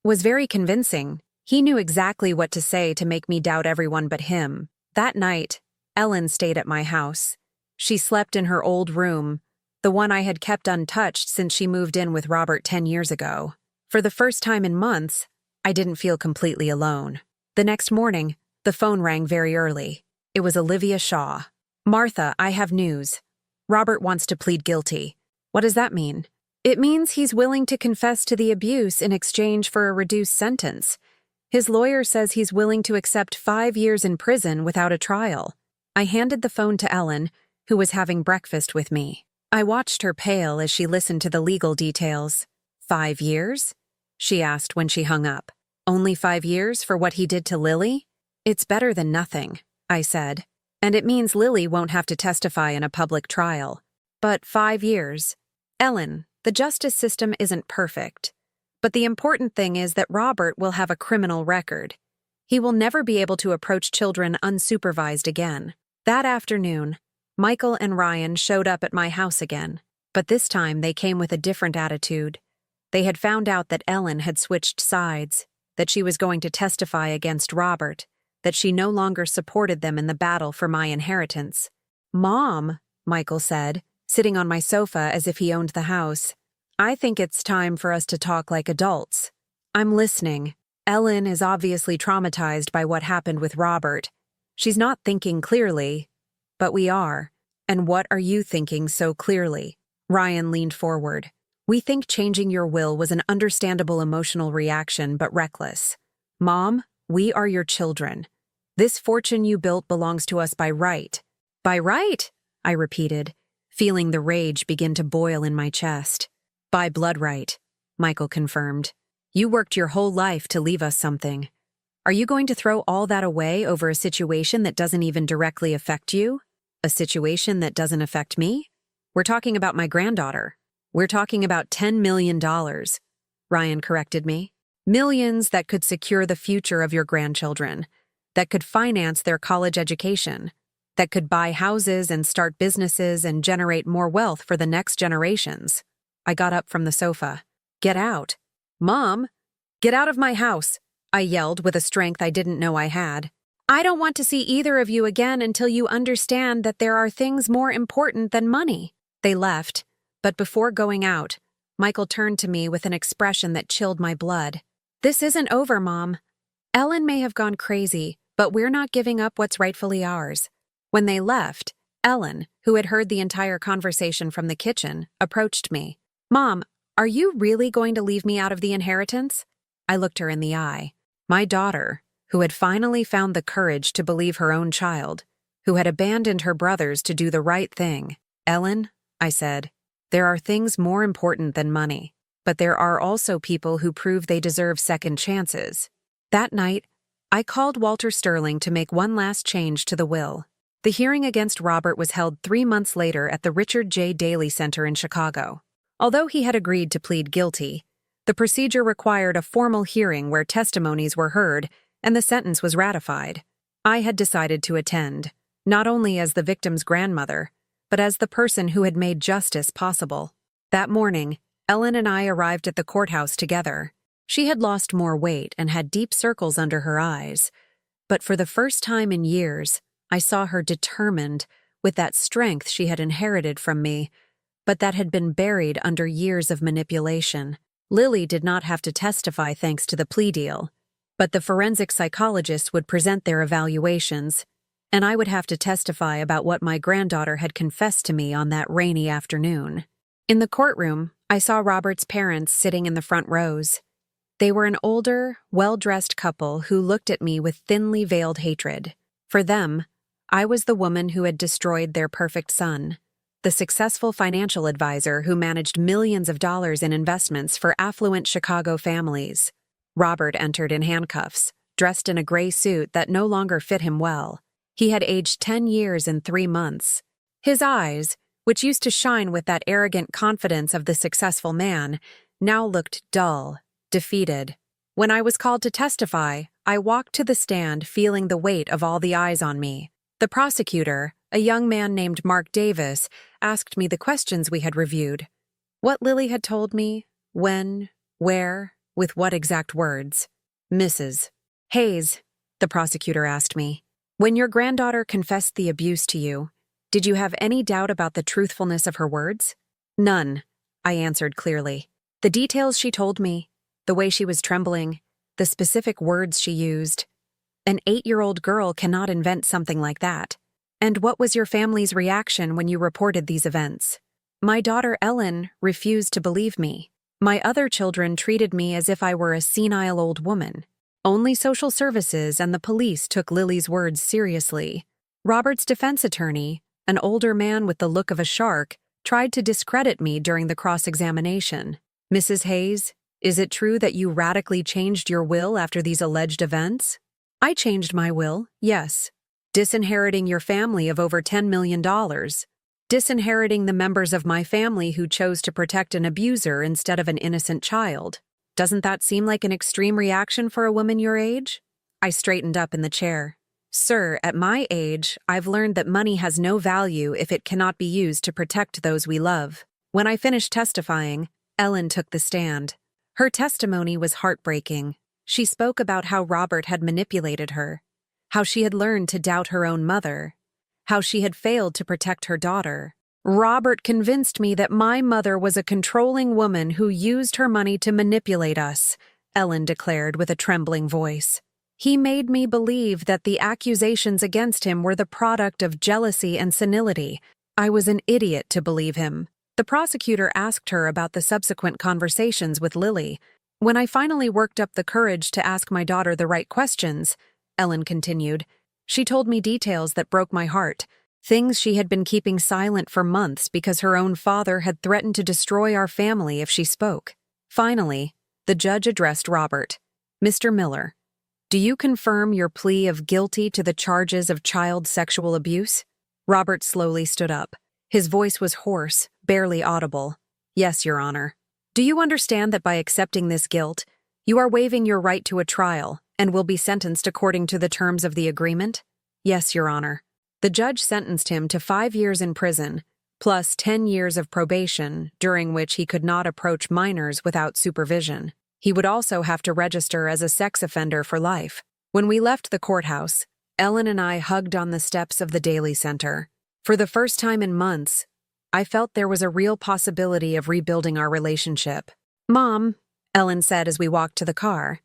was very convincing. He knew exactly what to say to make me doubt everyone but him. That night, Ellen stayed at my house. She slept in her old room, the one I had kept untouched since she moved in with Robert 10 years ago. For the first time in months, I didn't feel completely alone. The next morning, the phone rang very early. It was Olivia Shaw. Martha, I have news. Robert wants to plead guilty. What does that mean? It means he's willing to confess to the abuse in exchange for a reduced sentence. His lawyer says he's willing to accept 5 years in prison without a trial. I handed the phone to Ellen, who was having breakfast with me. I watched her pale as she listened to the legal details. 5 years? She asked when she hung up. Only 5 years for what he did to Lily? It's better than nothing, I said. And it means Lily won't have to testify in a public trial. But 5 years. Ellen, the justice system isn't perfect. But the important thing is that Robert will have a criminal record. He will never be able to approach children unsupervised again. That afternoon, Michael and Ryan showed up at my house again, but this time they came with a different attitude. They had found out that Ellen had switched sides, that she was going to testify against Robert, that she no longer supported them in the battle for my inheritance. Mom, Michael said, sitting on my sofa as if he owned the house, I think it's time for us to talk like adults. I'm listening. Ellen is obviously traumatized by what happened with Robert. She's not thinking clearly, but we are. And what are you thinking so clearly? Ryan leaned forward. We think changing your will was an understandable emotional reaction, but reckless. Mom, we are your children. This fortune you built belongs to us by right. By right? I repeated, feeling the rage begin to boil in my chest. By blood right, Michael confirmed. You worked your whole life to leave us something. Are you going to throw all that away over a situation that doesn't even directly affect you? A situation that doesn't affect me? We're talking about my granddaughter. We're talking about $10 million, Ryan corrected me. Millions that could secure the future of your grandchildren, that could finance their college education, that could buy houses and start businesses and generate more wealth for the next generations. I got up from the sofa. Get out. Mom, get out of my house, I yelled with a strength I didn't know I had. I don't want to see either of you again until you understand that there are things more important than money. They left, but before going out, Michael turned to me with an expression that chilled my blood. This isn't over, Mom. Ellen may have gone crazy, but we're not giving up what's rightfully ours. When they left, Ellen, who had heard the entire conversation from the kitchen, approached me. Mom, are you really going to leave me out of the inheritance? I looked her in the eye. My daughter, who had finally found the courage to believe her own child, who had abandoned her brothers to do the right thing. Ellen, I said, there are things more important than money, but there are also people who prove they deserve second chances. That night, I called Walter Sterling to make one last change to the will. The hearing against Robert was held 3 months later at the Richard J. Daley Center in Chicago. Although he had agreed to plead guilty, the procedure required a formal hearing where testimonies were heard and the sentence was ratified. I had decided to attend, not only as the victim's grandmother, but as the person who had made justice possible. That morning, Ellen and I arrived at the courthouse together. She had lost more weight and had deep circles under her eyes, but for the first time in years, I saw her determined, with that strength she had inherited from me, but that had been buried under years of manipulation. Lily did not have to testify thanks to the plea deal, but the forensic psychologists would present their evaluations, and I would have to testify about what my granddaughter had confessed to me on that rainy afternoon. In the courtroom, I saw Robert's parents sitting in the front rows. They were an older, well-dressed couple who looked at me with thinly veiled hatred. For them, I was the woman who had destroyed their perfect son, the successful financial advisor who managed millions of dollars in investments for affluent Chicago families. Robert entered in handcuffs, dressed in a gray suit that no longer fit him well. He had aged 10 years and 3 months. His eyes, which used to shine with that arrogant confidence of the successful man, now looked dull, defeated. When I was called to testify, I walked to the stand feeling the weight of all the eyes on me. The prosecutor, a young man named Mark Davis, asked me the questions we had reviewed. What Lily had told me, when, where, with what exact words. Mrs. Hayes, the prosecutor asked me, when your granddaughter confessed the abuse to you, did you have any doubt about the truthfulness of her words? None, I answered clearly. The details she told me, the way she was trembling, the specific words she used. An 8-year-old girl cannot invent something like that. And what was your family's reaction when you reported these events? My daughter Ellen refused to believe me. My other children treated me as if I were a senile old woman. Only social services and the police took Lily's words seriously. Robert's defense attorney, an older man with the look of a shark, tried to discredit me during the cross-examination. Mrs. Hayes, is it true that you radically changed your will after these alleged events? I changed my will, yes. Disinheriting your family of over $10 million. Disinheriting the members of my family who chose to protect an abuser instead of an innocent child. Doesn't that seem like an extreme reaction for a woman your age? I straightened up in the chair. Sir, at my age, I've learned that money has no value if it cannot be used to protect those we love. When I finished testifying, Ellen took the stand. Her testimony was heartbreaking. She spoke about how Robert had manipulated her, how she had learned to doubt her own mother, how she had failed to protect her daughter. Robert convinced me that my mother was a controlling woman who used her money to manipulate us, Ellen declared with a trembling voice. He made me believe that the accusations against him were the product of jealousy and senility. I was an idiot to believe him. The prosecutor asked her about the subsequent conversations with Lily. When I finally worked up the courage to ask my daughter the right questions, Ellen continued, she told me details that broke my heart, things she had been keeping silent for months because her own father had threatened to destroy our family if she spoke. Finally, the judge addressed Robert. Mr. Miller, do you confirm your plea of guilty to the charges of child sexual abuse? Robert slowly stood up. His voice was hoarse, barely audible. Yes, Your Honor. Do you understand that by accepting this guilt, you are waiving your right to a trial and will be sentenced according to the terms of the agreement? Yes, Your Honor. The judge sentenced him to 5 years in prison, plus 10 years of probation, during which he could not approach minors without supervision. He would also have to register as a sex offender for life. When we left the courthouse, Ellen and I hugged on the steps of the Daly Center. For the first time in months, I felt there was a real possibility of rebuilding our relationship. Mom, Ellen said as we walked to the car,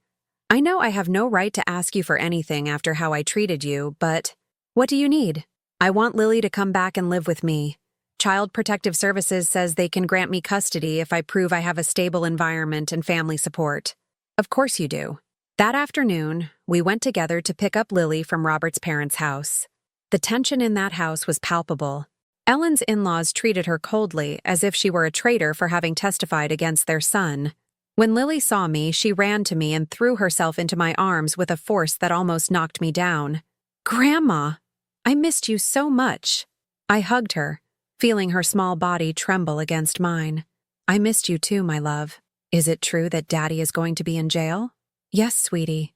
I know I have no right to ask you for anything after how I treated you, but what do you need? I want Lily to come back and live with me. Child Protective Services says they can grant me custody if I prove I have a stable environment and family support. Of course you do. That afternoon, we went together to pick up Lily from Robert's parents' house. The tension in that house was palpable. Ellen's in-laws treated her coldly, as if she were a traitor for having testified against their son. When Lily saw me, she ran to me and threw herself into my arms with a force that almost knocked me down. Grandma, I missed you so much. I hugged her, feeling her small body tremble against mine. I missed you too, my love. Is it true that Daddy is going to be in jail? Yes, sweetie.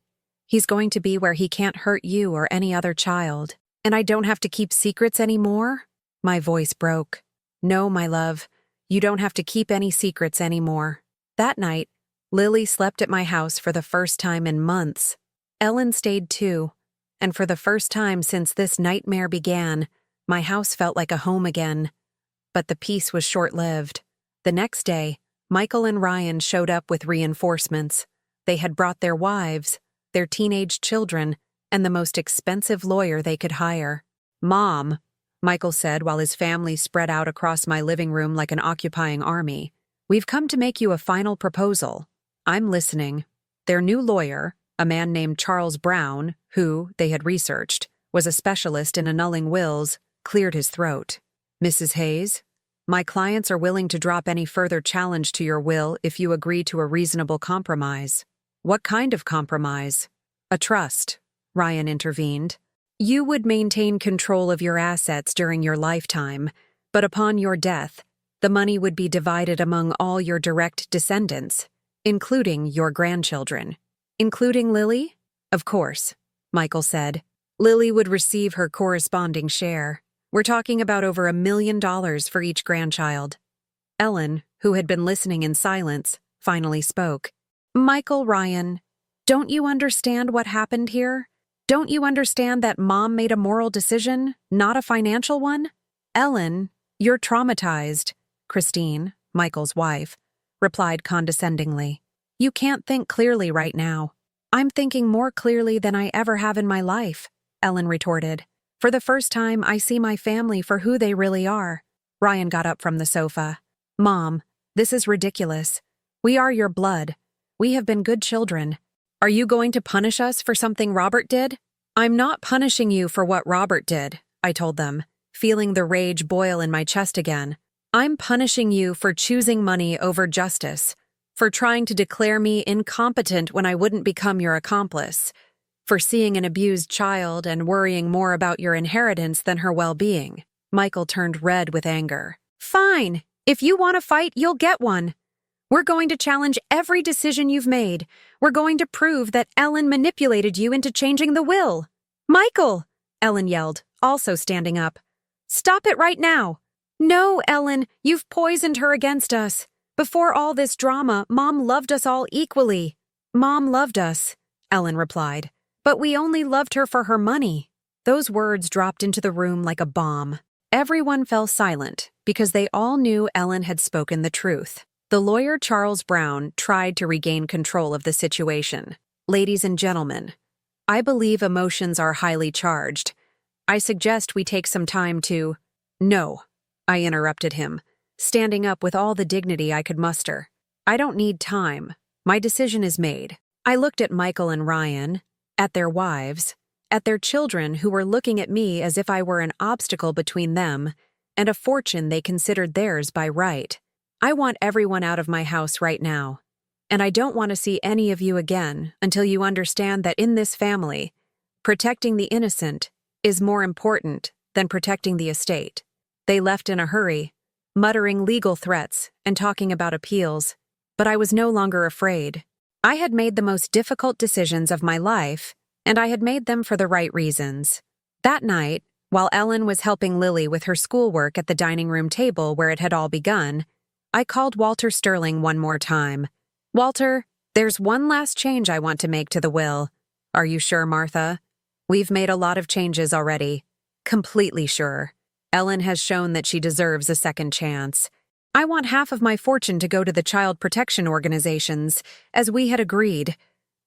He's going to be where he can't hurt you or any other child. And I don't have to keep secrets anymore? My voice broke. No, my love, you don't have to keep any secrets anymore. That night, Lily slept at my house for the first time in months. Ellen stayed too, and for the first time since this nightmare began, my house felt like a home again. But the peace was short-lived. The next day, Michael and Ryan showed up with reinforcements. They had brought their wives, their teenage children, and the most expensive lawyer they could hire. Mom, Michael said while his family spread out across my living room like an occupying army, we've come to make you a final proposal. I'm listening. Their new lawyer, a man named Charles Brown, who, they had researched, was a specialist in annulling wills, cleared his throat. Mrs. Hayes, my clients are willing to drop any further challenge to your will if you agree to a reasonable compromise. What kind of compromise? A trust, Ryan intervened. You would maintain control of your assets during your lifetime, but upon your death, the money would be divided among all your direct descendants, including your grandchildren. Including Lily? Of course, Michael said. Lily would receive her corresponding share. We're talking about over $1 million for each grandchild. Ellen, who had been listening in silence, finally spoke. Michael Ryan, don't you understand what happened here? Don't you understand that Mom made a moral decision, not a financial one? Ellen, you're traumatized, Christine, Michael's wife, replied condescendingly. You can't think clearly right now. I'm thinking more clearly than I ever have in my life, Ellen retorted. For the first time, I see my family for who they really are. Ryan got up from the sofa. Mom, this is ridiculous. We are your blood. We have been good children. Are you going to punish us for something Robert did? I'm not punishing you for what Robert did, I told them, feeling the rage boil in my chest again. I'm punishing you for choosing money over justice, for trying to declare me incompetent when I wouldn't become your accomplice, for seeing an abused child and worrying more about your inheritance than her well-being. Michael turned red with anger. Fine. If you want to fight, you'll get one. We're going to challenge every decision you've made. We're going to prove that Ellen manipulated you into changing the will. Michael! Ellen yelled, also standing up. Stop it right now. No, Ellen, you've poisoned her against us. Before all this drama, Mom loved us all equally. Mom loved us, Ellen replied, but we only loved her for her money. Those words dropped into the room like a bomb. Everyone fell silent because they all knew Ellen had spoken the truth. The lawyer Charles Brown tried to regain control of the situation. Ladies and gentlemen, I believe emotions are highly charged. I suggest we take some time to— No, I interrupted him, standing up with all the dignity I could muster. I don't need time. My decision is made. I looked at Michael and Ryan, at their wives, at their children who were looking at me as if I were an obstacle between them and a fortune they considered theirs by right. I want everyone out of my house right now, and I don't want to see any of you again until you understand that in this family, protecting the innocent is more important than protecting the estate. They left in a hurry, muttering legal threats and talking about appeals, but I was no longer afraid. I had made the most difficult decisions of my life, and I had made them for the right reasons. That night, while Ellen was helping Lily with her schoolwork at the dining room table where it had all begun, I called Walter Sterling one more time. Walter, there's one last change I want to make to the will. Are you sure, Martha? We've made a lot of changes already. Completely sure. Ellen has shown that she deserves a second chance. I want half of my fortune to go to the child protection organizations, as we had agreed.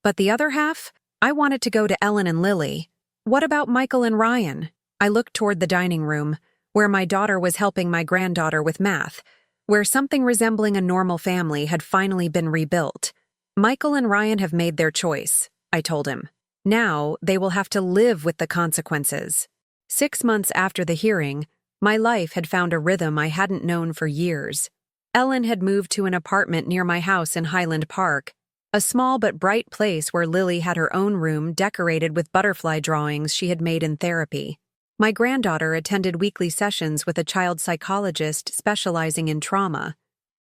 But the other half, I want it to go to Ellen and Lily. What about Michael and Ryan? I looked toward the dining room, where my daughter was helping my granddaughter with math, where something resembling a normal family had finally been rebuilt. Michael and Ryan have made their choice, I told him. Now they will have to live with the consequences. 6 months after the hearing, my life had found a rhythm I hadn't known for years. Ellen had moved to an apartment near my house in Highland Park, a small but bright place where Lily had her own room decorated with butterfly drawings she had made in therapy. My granddaughter attended weekly sessions with a child psychologist specializing in trauma,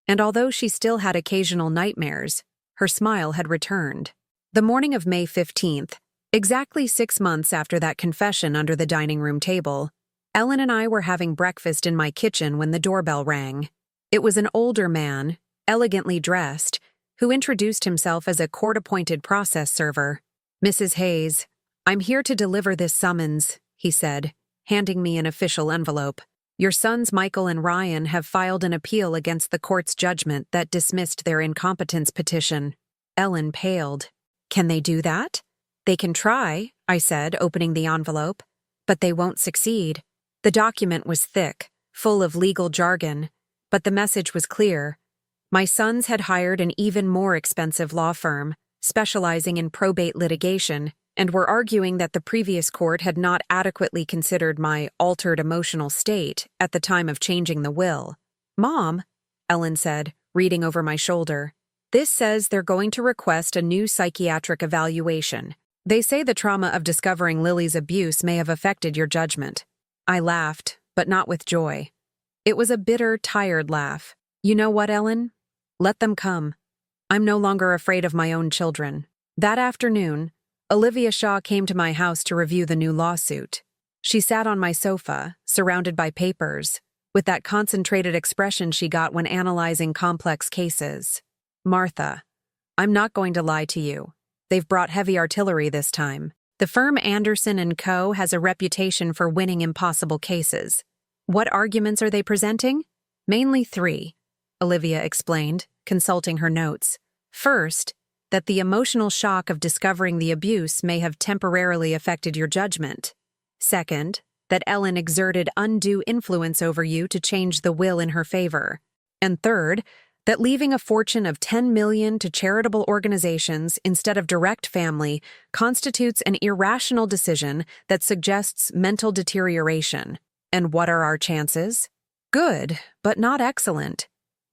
and although she still had occasional nightmares, her smile had returned. The morning of May 15th, exactly 6 months after that confession under the dining room table, Ellen and I were having breakfast in my kitchen when the doorbell rang. It was an older man, elegantly dressed, who introduced himself as a court-appointed process server. Mrs. Hayes, I'm here to deliver this summons, he said, handing me an official envelope. Your sons Michael and Ryan have filed an appeal against the court's judgment that dismissed their incompetence petition. Ellen paled. Can they do that? They can try, I said, opening the envelope, but they won't succeed. The document was thick, full of legal jargon, but the message was clear. My sons had hired an even more expensive law firm, specializing in probate litigation, and were arguing that the previous court had not adequately considered my altered emotional state at the time of changing the will. Mom, Ellen said, reading over my shoulder, this says they're going to request a new psychiatric evaluation. They say the trauma of discovering Lily's abuse may have affected your judgment. I laughed, but not with joy. It was a bitter, tired laugh. You know what, Ellen? Let them come. I'm no longer afraid of my own children. That afternoon, Olivia Shaw came to my house to review the new lawsuit. She sat on my sofa, surrounded by papers, with that concentrated expression she got when analyzing complex cases. Martha, I'm not going to lie to you. They've brought heavy artillery this time. The firm Anderson & Co. has a reputation for winning impossible cases. What arguments are they presenting? Mainly 3, Olivia explained, consulting her notes. First, that the emotional shock of discovering the abuse may have temporarily affected your judgment. Second, that Ellen exerted undue influence over you to change the will in her favor. And third, that leaving a fortune of $10 million to charitable organizations instead of direct family constitutes an irrational decision that suggests mental deterioration. And what are our chances? Good, but not excellent.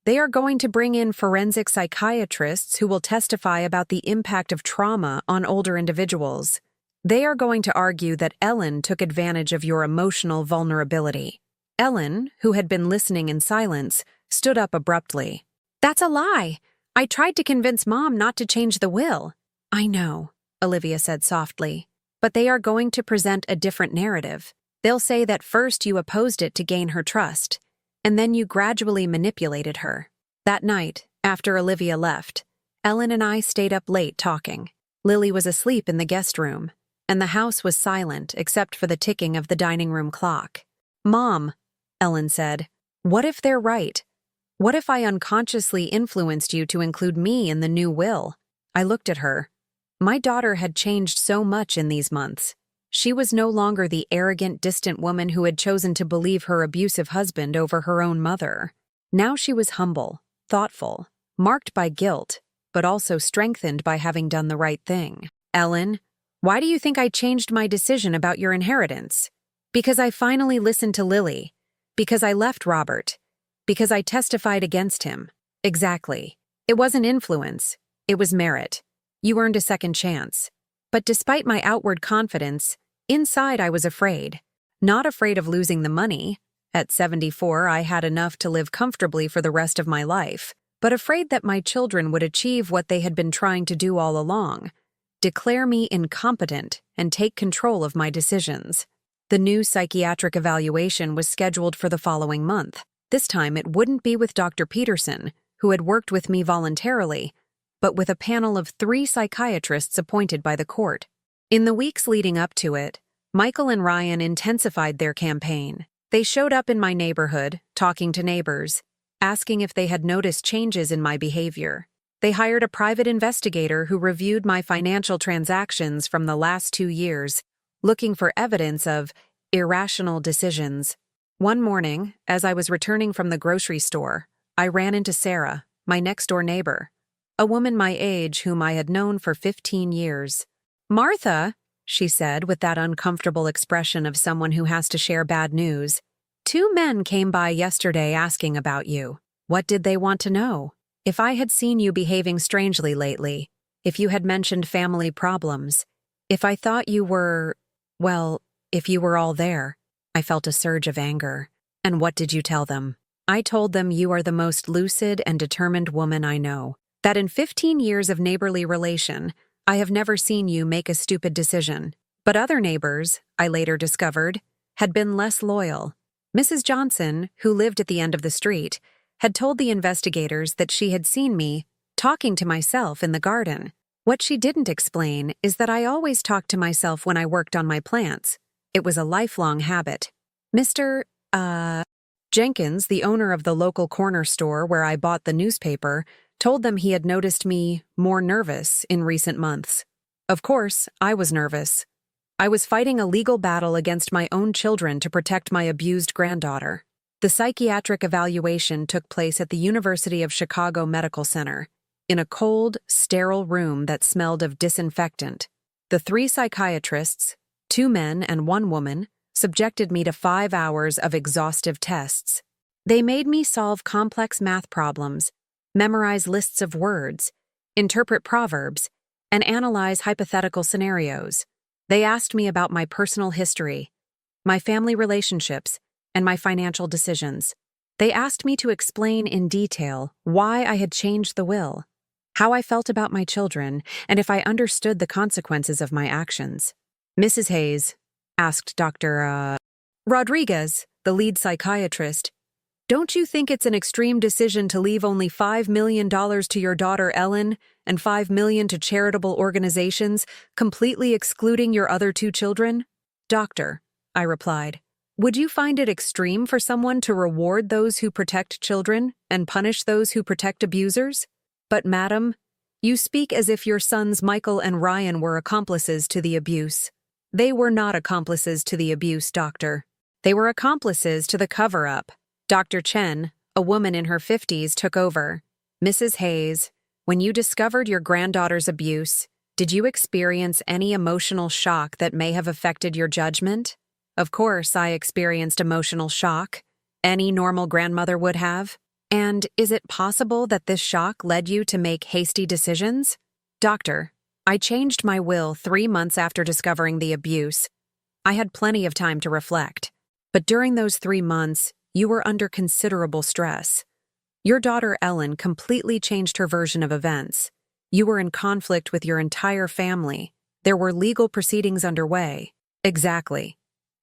They are going to bring in forensic psychiatrists who will testify about the impact of trauma on older individuals. They are going to argue that Ellen took advantage of your emotional vulnerability. Ellen, who had been listening in silence, stood up abruptly. That's a lie. I tried to convince Mom not to change the will. I know, Olivia said softly, but they are going to present a different narrative. They'll say that first you opposed it to gain her trust, and then you gradually manipulated her. That night, after Olivia left, Ellen and I stayed up late talking. Lily was asleep in the guest room, and the house was silent except for the ticking of the dining room clock. Mom, Ellen said, what if they're right? What if I unconsciously influenced you to include me in the new will? I looked at her. My daughter had changed so much in these months. She was no longer the arrogant, distant woman who had chosen to believe her abusive husband over her own mother. Now she was humble, thoughtful, marked by guilt, but also strengthened by having done the right thing. Ellen, why do you think I changed my decision about your inheritance? Because I finally listened to Lily. Because I left Robert. Because I testified against him. Exactly. It wasn't influence. It was merit. You earned a second chance. But despite my outward confidence, inside I was afraid. Not afraid of losing the money. At 74, I had enough to live comfortably for the rest of my life, but afraid that my children would achieve what they had been trying to do all along: declare me incompetent and take control of my decisions. The new psychiatric evaluation was scheduled for the following month. This time it wouldn't be with Dr. Peterson, who had worked with me voluntarily, but with a panel of 3 psychiatrists appointed by the court. In the weeks leading up to it, Michael and Ryan intensified their campaign. They showed up in my neighborhood, talking to neighbors, asking if they had noticed changes in my behavior. They hired a private investigator who reviewed my financial transactions from the last 2 years, looking for evidence of irrational decisions. One morning, as I was returning from the grocery store, I ran into Sarah, my next-door neighbor, a woman my age whom I had known for 15 years. Martha, she said with that uncomfortable expression of someone who has to share bad news, 2 men came by yesterday asking about you. What did they want to know? If I had seen you behaving strangely lately, if you had mentioned family problems, if I thought you were, well, if you were all there. I felt a surge of anger. And what did you tell them? I told them you are the most lucid and determined woman I know. That in 15 years of neighborly relation, I have never seen you make a stupid decision. But other neighbors, I later discovered, had been less loyal. Mrs. Johnson, who lived at the end of the street, had told the investigators that she had seen me talking to myself in the garden. What she didn't explain is that I always talked to myself when I worked on my plants. It was a lifelong habit. Mr. Jenkins, the owner of the local corner store where I bought the newspaper, told them he had noticed me more nervous in recent months. Of course, I was nervous. I was fighting a legal battle against my own children to protect my abused granddaughter. The psychiatric evaluation took place at the University of Chicago Medical Center, in a cold, sterile room that smelled of disinfectant. The 3 psychiatrists, 2 men and 1 woman, subjected me to 5 hours of exhaustive tests. They made me solve complex math problems, memorize lists of words, interpret proverbs, and analyze hypothetical scenarios. They asked me about my personal history, my family relationships, and my financial decisions. They asked me to explain in detail why I had changed the will, how I felt about my children, and if I understood the consequences of my actions. Mrs. Hayes asked Dr. Rodriguez, the lead psychiatrist, "Don't you think it's an extreme decision to leave only $5 million to your daughter Ellen and $5 million to charitable organizations, completely excluding your other two children?" "Doctor," I replied, "would you find it extreme for someone to reward those who protect children and punish those who protect abusers? But madam, you speak as if your sons Michael and Ryan were accomplices to the abuse. They were not accomplices to the abuse, doctor. They were accomplices to the cover-up." Dr. Chen, a woman in her 50s, took over. "Mrs. Hayes, when you discovered your granddaughter's abuse, did you experience any emotional shock that may have affected your judgment?" "Of course, I experienced emotional shock. Any normal grandmother would have." "And is it possible that this shock led you to make hasty decisions?" "Doctor, I changed my will 3 months after discovering the abuse. I had plenty of time to reflect. But during those 3 months, you were under considerable stress. Your daughter Ellen completely changed her version of events. You were in conflict with your entire family. There were legal proceedings underway." "Exactly.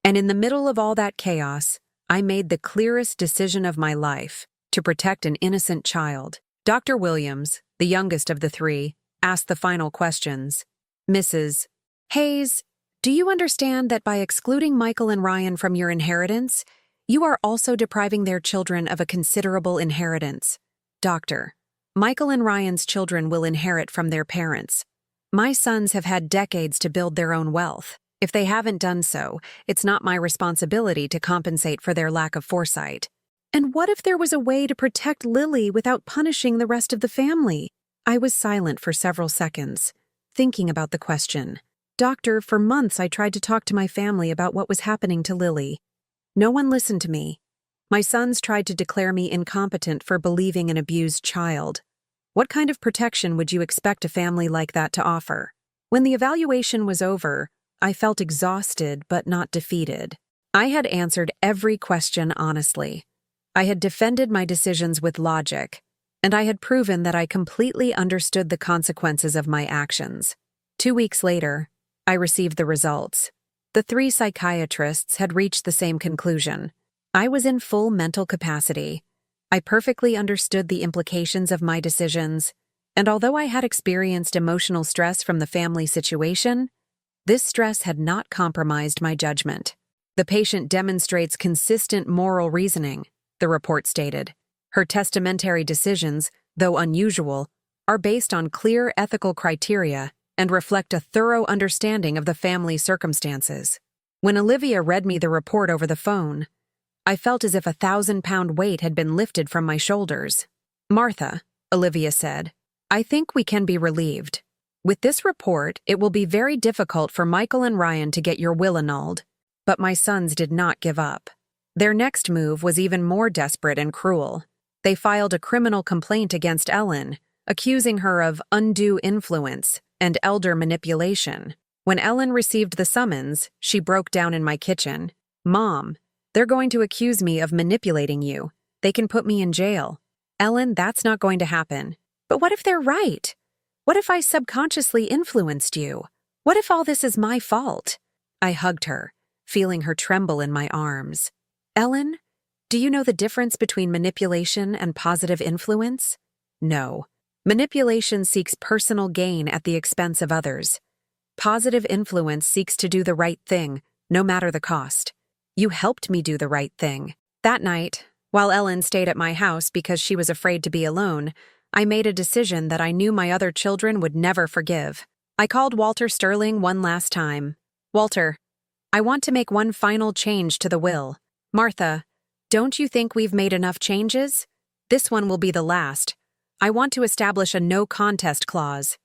And in the middle of all that chaos, I made the clearest decision of my life: to protect an innocent child." Dr. Williams, the youngest of the three, asked the final questions. "Mrs. Hayes, do you understand that by excluding Michael and Ryan from your inheritance, you are also depriving their children of a considerable inheritance?" "Doctor, Michael and Ryan's children will inherit from their parents. My sons have had decades to build their own wealth. If they haven't done so, it's not my responsibility to compensate for their lack of foresight." "And what if there was a way to protect Lily without punishing the rest of the family?" I was silent for several seconds, thinking about the question. "Doctor, for months I tried to talk to my family about what was happening to Lily. No one listened to me. My sons tried to declare me incompetent for believing an abused child. What kind of protection would you expect a family like that to offer?" When the evaluation was over, I felt exhausted but not defeated. I had answered every question honestly. I had defended my decisions with logic, and I had proven that I completely understood the consequences of my actions. 2 weeks later, I received the results. The 3 psychiatrists had reached the same conclusion. I was in full mental capacity. I perfectly understood the implications of my decisions, and although I had experienced emotional stress from the family situation, this stress had not compromised my judgment. "The patient demonstrates consistent moral reasoning," the report stated. "Her testamentary decisions, though unusual, are based on clear ethical criteria and reflect a thorough understanding of the family circumstances." When Olivia read me the report over the phone, I felt as if a 1,000-pound weight had been lifted from my shoulders. "Martha," Olivia said, "I think we can be relieved. With this report, it will be very difficult for Michael and Ryan to get your will annulled." But my sons did not give up. Their next move was even more desperate and cruel. They filed a criminal complaint against Ellen, accusing her of undue influence and elder manipulation. When Ellen received the summons, she broke down in my kitchen. "Mom, they're going to accuse me of manipulating you. They can put me in jail." "Ellen, that's not going to happen." "But what if they're right? What if I subconsciously influenced you? What if all this is my fault?" I hugged her, feeling her tremble in my arms. "Ellen, do you know the difference between manipulation and positive influence?" "No. Manipulation seeks personal gain at the expense of others. Positive influence seeks to do the right thing, no matter the cost. You helped me do the right thing." That night, while Ellen stayed at my house because she was afraid to be alone, I made a decision that I knew my other children would never forgive. I called Walter Sterling one last time. "Walter, I want to make one final change to the will. Martha, don't you think we've made enough changes? This one will be the last. I want to establish a no contest clause."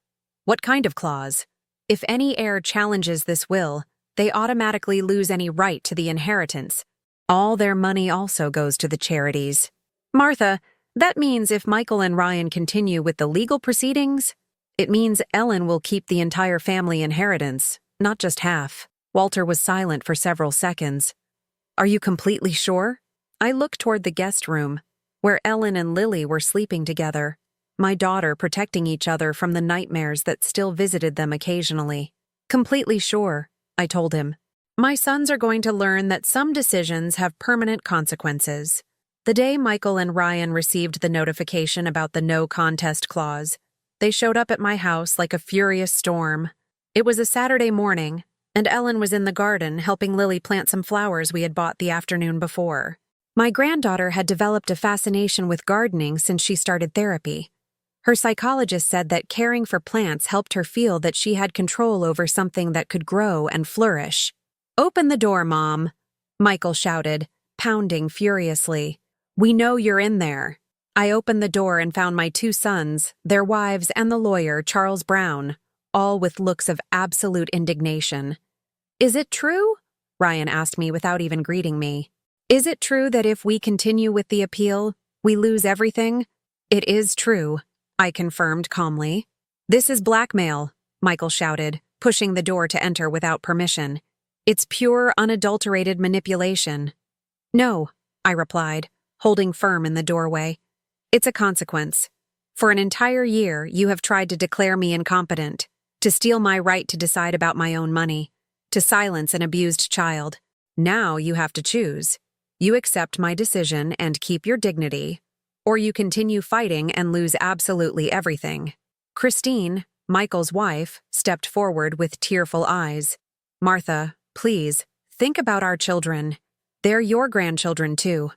"What kind of clause?" "If any heir challenges this will, they automatically lose any right to the inheritance. All their money also goes to the charities." "Martha, that means if Michael and Ryan continue with the legal proceedings?" It means Ellen will keep the entire family inheritance, not just half. Walter was silent for several seconds. Are you completely sure? I looked toward the guest room, where Ellen and Lily were sleeping together, my daughter protecting each other from the nightmares that still visited them occasionally. Completely sure, I told him. My sons are going to learn that some decisions have permanent consequences. The day Michael and Ryan received the notification about the no contest clause, they showed up at my house like a furious storm. It was a Saturday morning, and Ellen was in the garden helping Lily plant some flowers we had bought the afternoon before. My granddaughter had developed a fascination with gardening since she started therapy. Her psychologist said that caring for plants helped her feel that she had control over something that could grow and flourish. "Open the door, Mom," Michael shouted, pounding furiously. "We know you're in there." I opened the door and found my two sons, their wives, and the lawyer, Charles Brown, all with looks of absolute indignation. "Is it true?" Ryan asked me without even greeting me. "Is it true that if we continue with the appeal, we lose everything?" "It is true," I confirmed calmly. "This is blackmail," Michael shouted, pushing the door to enter without permission. "It's pure, unadulterated manipulation." "No," I replied, holding firm in the doorway. "It's a consequence. For an entire year, you have tried to declare me incompetent, to steal my right to decide about my own money, to silence an abused child. Now you have to choose. You accept my decision and keep your dignity, or you continue fighting and lose absolutely everything." Christine, Michael's wife, stepped forward with tearful eyes. "Martha, please, think about our children. They're your grandchildren too.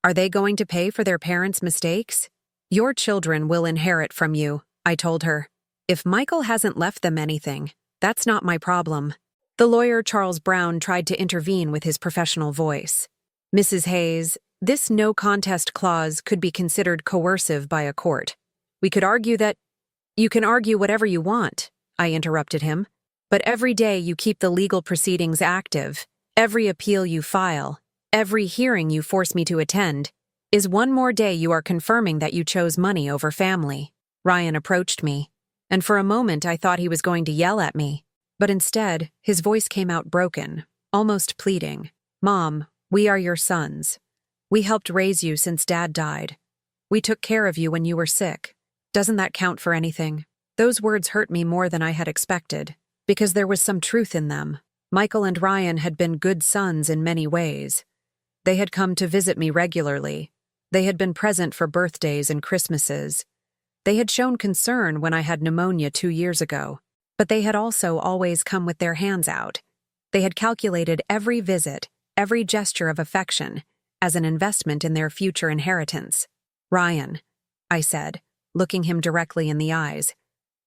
Are they going to pay for their parents' mistakes? Your children will inherit from you," I told her. "If Michael hasn't left them anything, that's not my problem." The lawyer Charles Brown tried to intervene with his professional voice. "Mrs. Hayes, this no contest clause could be considered coercive by a court. We could argue that—" "You can argue whatever you want," I interrupted him. "But every day you keep the legal proceedings active, every appeal you file, every hearing you force me to attend, is one more day you are confirming that you chose money over family." Ryan approached me, and for a moment I thought he was going to yell at me. But instead, his voice came out broken, almost pleading. "Mom, we are your sons. We helped raise you since Dad died. We took care of you when you were sick. Doesn't that count for anything?" Those words hurt me more than I had expected, because there was some truth in them. Michael and Ryan had been good sons in many ways. They had come to visit me regularly. They had been present for birthdays and Christmases. They had shown concern when I had pneumonia 2 years ago. But they had also always come with their hands out. They had calculated every visit, every gesture of affection, as an investment in their future inheritance. "Ryan," I said, looking him directly in the eyes,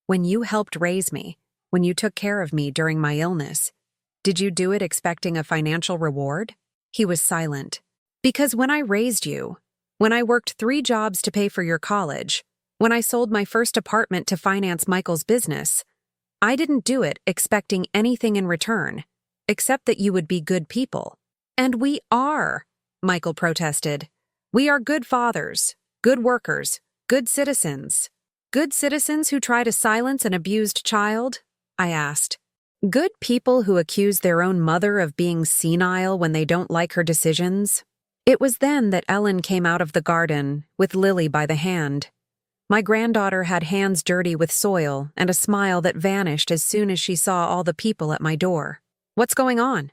"when you helped raise me, when you took care of me during my illness, did you do it expecting a financial reward?" He was silent. "Because when I raised you, when I worked 3 jobs to pay for your college, when I sold my first apartment to finance Michael's business, I didn't do it expecting anything in return, except that you would be good people." "And we are," Michael protested. "We are good fathers, good workers, good citizens." "Good citizens who try to silence an abused child?" I asked. "Good people who accuse their own mother of being senile when they don't like her decisions?" It was then that Ellen came out of the garden, with Lily by the hand. My granddaughter had hands dirty with soil and a smile that vanished as soon as she saw all the people at my door. "What's going on?"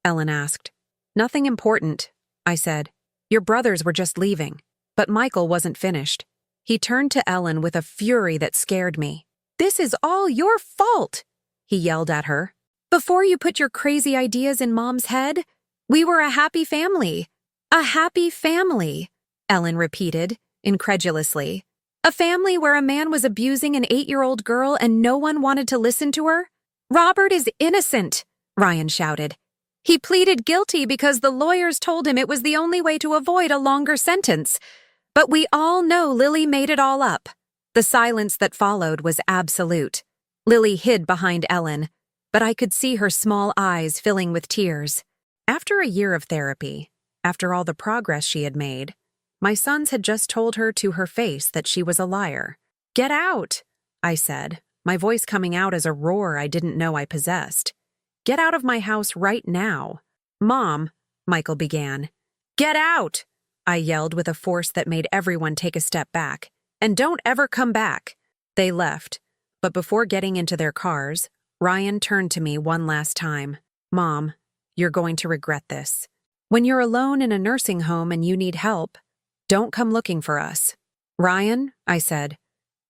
Ellen asked. "Nothing important," I said. "Your brothers were just leaving." But Michael wasn't finished. He turned to Ellen with a fury that scared me. "This is all your fault," he yelled at her. "Before you put your crazy ideas in Mom's head, we were a happy family." "A happy family," Ellen repeated, incredulously. "A family where a man was abusing an 8-year-old girl and no one wanted to listen to her?" "Robert is innocent," Ryan shouted. "He pleaded guilty because the lawyers told him it was the only way to avoid a longer sentence. But we all know Lily made it all up." The silence that followed was absolute. Lily hid behind Ellen, but I could see her small eyes filling with tears. After a year of therapy, after all the progress she had made, my sons had just told her to her face that she was a liar. "Get out," I said, my voice coming out as a roar I didn't know I possessed. "Get out of my house right now." "Mom," Michael began. "Get out!" I yelled with a force that made everyone take a step back. "And don't ever come back." They left, but before getting into their cars, Ryan turned to me one last time. "Mom, you're going to regret this. When you're alone in a nursing home and you need help, don't come looking for us." "Ryan," I said,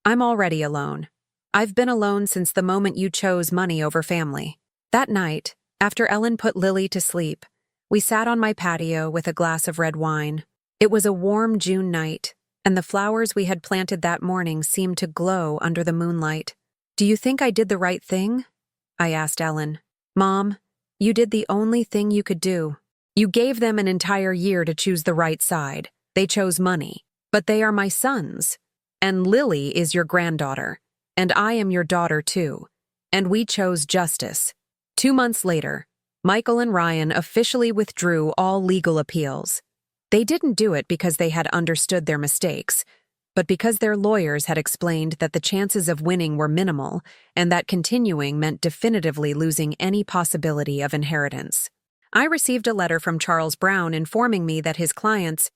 "I'm already alone. I've been alone since the moment you chose money over family." That night, after Ellen put Lily to sleep, we sat on my patio with a glass of red wine. It was a warm June night, and the flowers we had planted that morning seemed to glow under the moonlight. "Do you think I did the right thing?" I asked Ellen. "Mom, you did the only thing you could do. You gave them an entire year to choose the right side. They chose money. But they are my sons. And Lily is your granddaughter. And I am your daughter too. And we chose justice." 2 months later, Michael and Ryan officially withdrew all legal appeals. They didn't do it because they had understood their mistakes, but because their lawyers had explained that the chances of winning were minimal and that continuing meant definitively losing any possibility of inheritance. I received a letter from Charles Brown informing me that his clients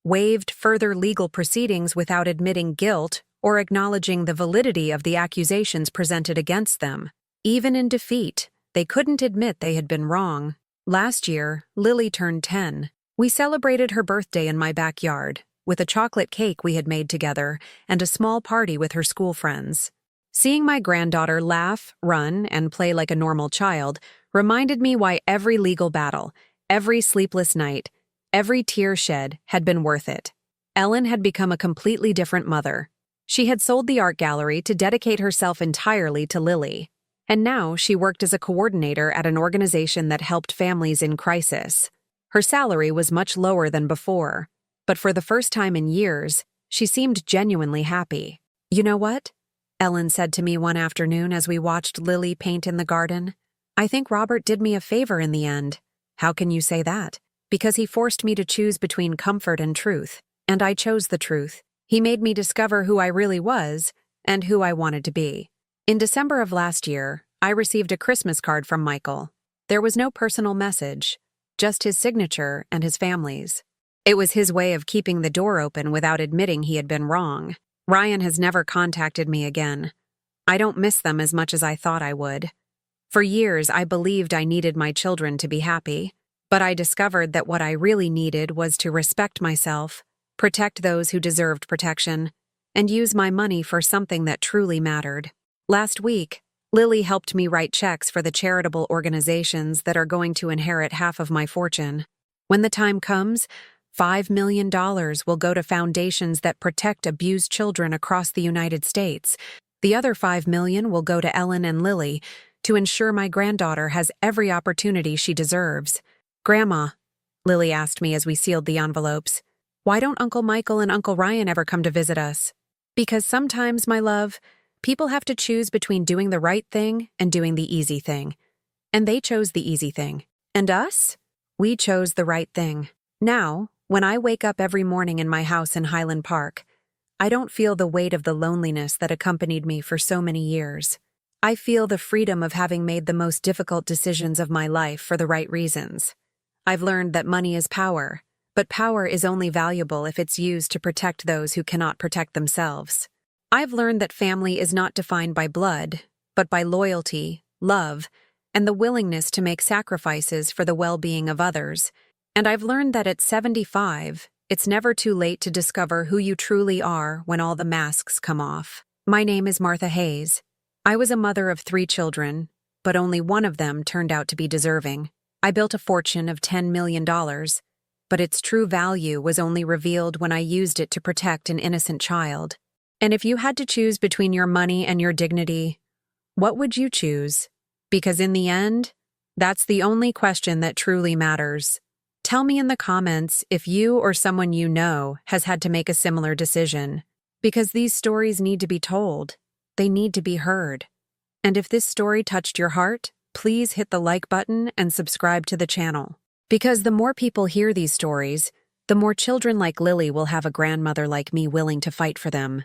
waived further legal proceedings without admitting guilt or acknowledging the validity of the accusations presented against them. Even in defeat, they couldn't admit they had been wrong. Last year, Lily turned 10. We celebrated her birthday in my backyard, with a chocolate cake we had made together and a small party with her school friends. Seeing my granddaughter laugh, run, and play like a normal child reminded me why every legal battle, every sleepless night, every tear shed had been worth it. Ellen had become a completely different mother. She had sold the art gallery to dedicate herself entirely to Lily, and now she worked as a coordinator at an organization that helped families in crisis. Her salary was much lower than before, but for the first time in years, she seemed genuinely happy. "You know what?" Ellen said to me one afternoon as we watched Lily paint in the garden. "I think Robert did me a favor in the end." "How can you say that?" "Because he forced me to choose between comfort and truth, and I chose the truth. He made me discover who I really was and who I wanted to be." In December of last year, I received a Christmas card from Michael. There was no personal message, just his signature and his family's. It was his way of keeping the door open without admitting he had been wrong. Ryan has never contacted me again. I don't miss them as much as I thought I would. For years, I believed I needed my children to be happy, but I discovered that what I really needed was to respect myself, protect those who deserved protection, and use my money for something that truly mattered. Last week, Lily helped me write checks for the charitable organizations that are going to inherit half of my fortune. When the time comes, $5 million will go to foundations that protect abused children across the United States. The other $5 million will go to Ellen and Lily to ensure my granddaughter has every opportunity she deserves. "Grandma," Lily asked me as we sealed the envelopes, "why don't Uncle Michael and Uncle Ryan ever come to visit us?" "Because sometimes, my love, people have to choose between doing the right thing and doing the easy thing. And they chose the easy thing. And us? We chose the right thing. Now, when I wake up every morning in my house in Highland Park, I don't feel the weight of the loneliness that accompanied me for so many years. I feel the freedom of having made the most difficult decisions of my life for the right reasons. I've learned that money is power, but power is only valuable if it's used to protect those who cannot protect themselves. I've learned that family is not defined by blood, but by loyalty, love, and the willingness to make sacrifices for the well-being of others. And I've learned that at 75, it's never too late to discover who you truly are when all the masks come off. My name is Martha Hayes. I was a mother of 3 children, but only one of them turned out to be deserving. I built a fortune of $10 million, but its true value was only revealed when I used it to protect an innocent child. And if you had to choose between your money and your dignity, what would you choose? Because in the end, that's the only question that truly matters. Tell me in the comments if you or someone you know has had to make a similar decision. Because these stories need to be told. They need to be heard. And if this story touched your heart, please hit the like button and subscribe to the channel. Because the more people hear these stories, the more children like Lily will have a grandmother like me willing to fight for them.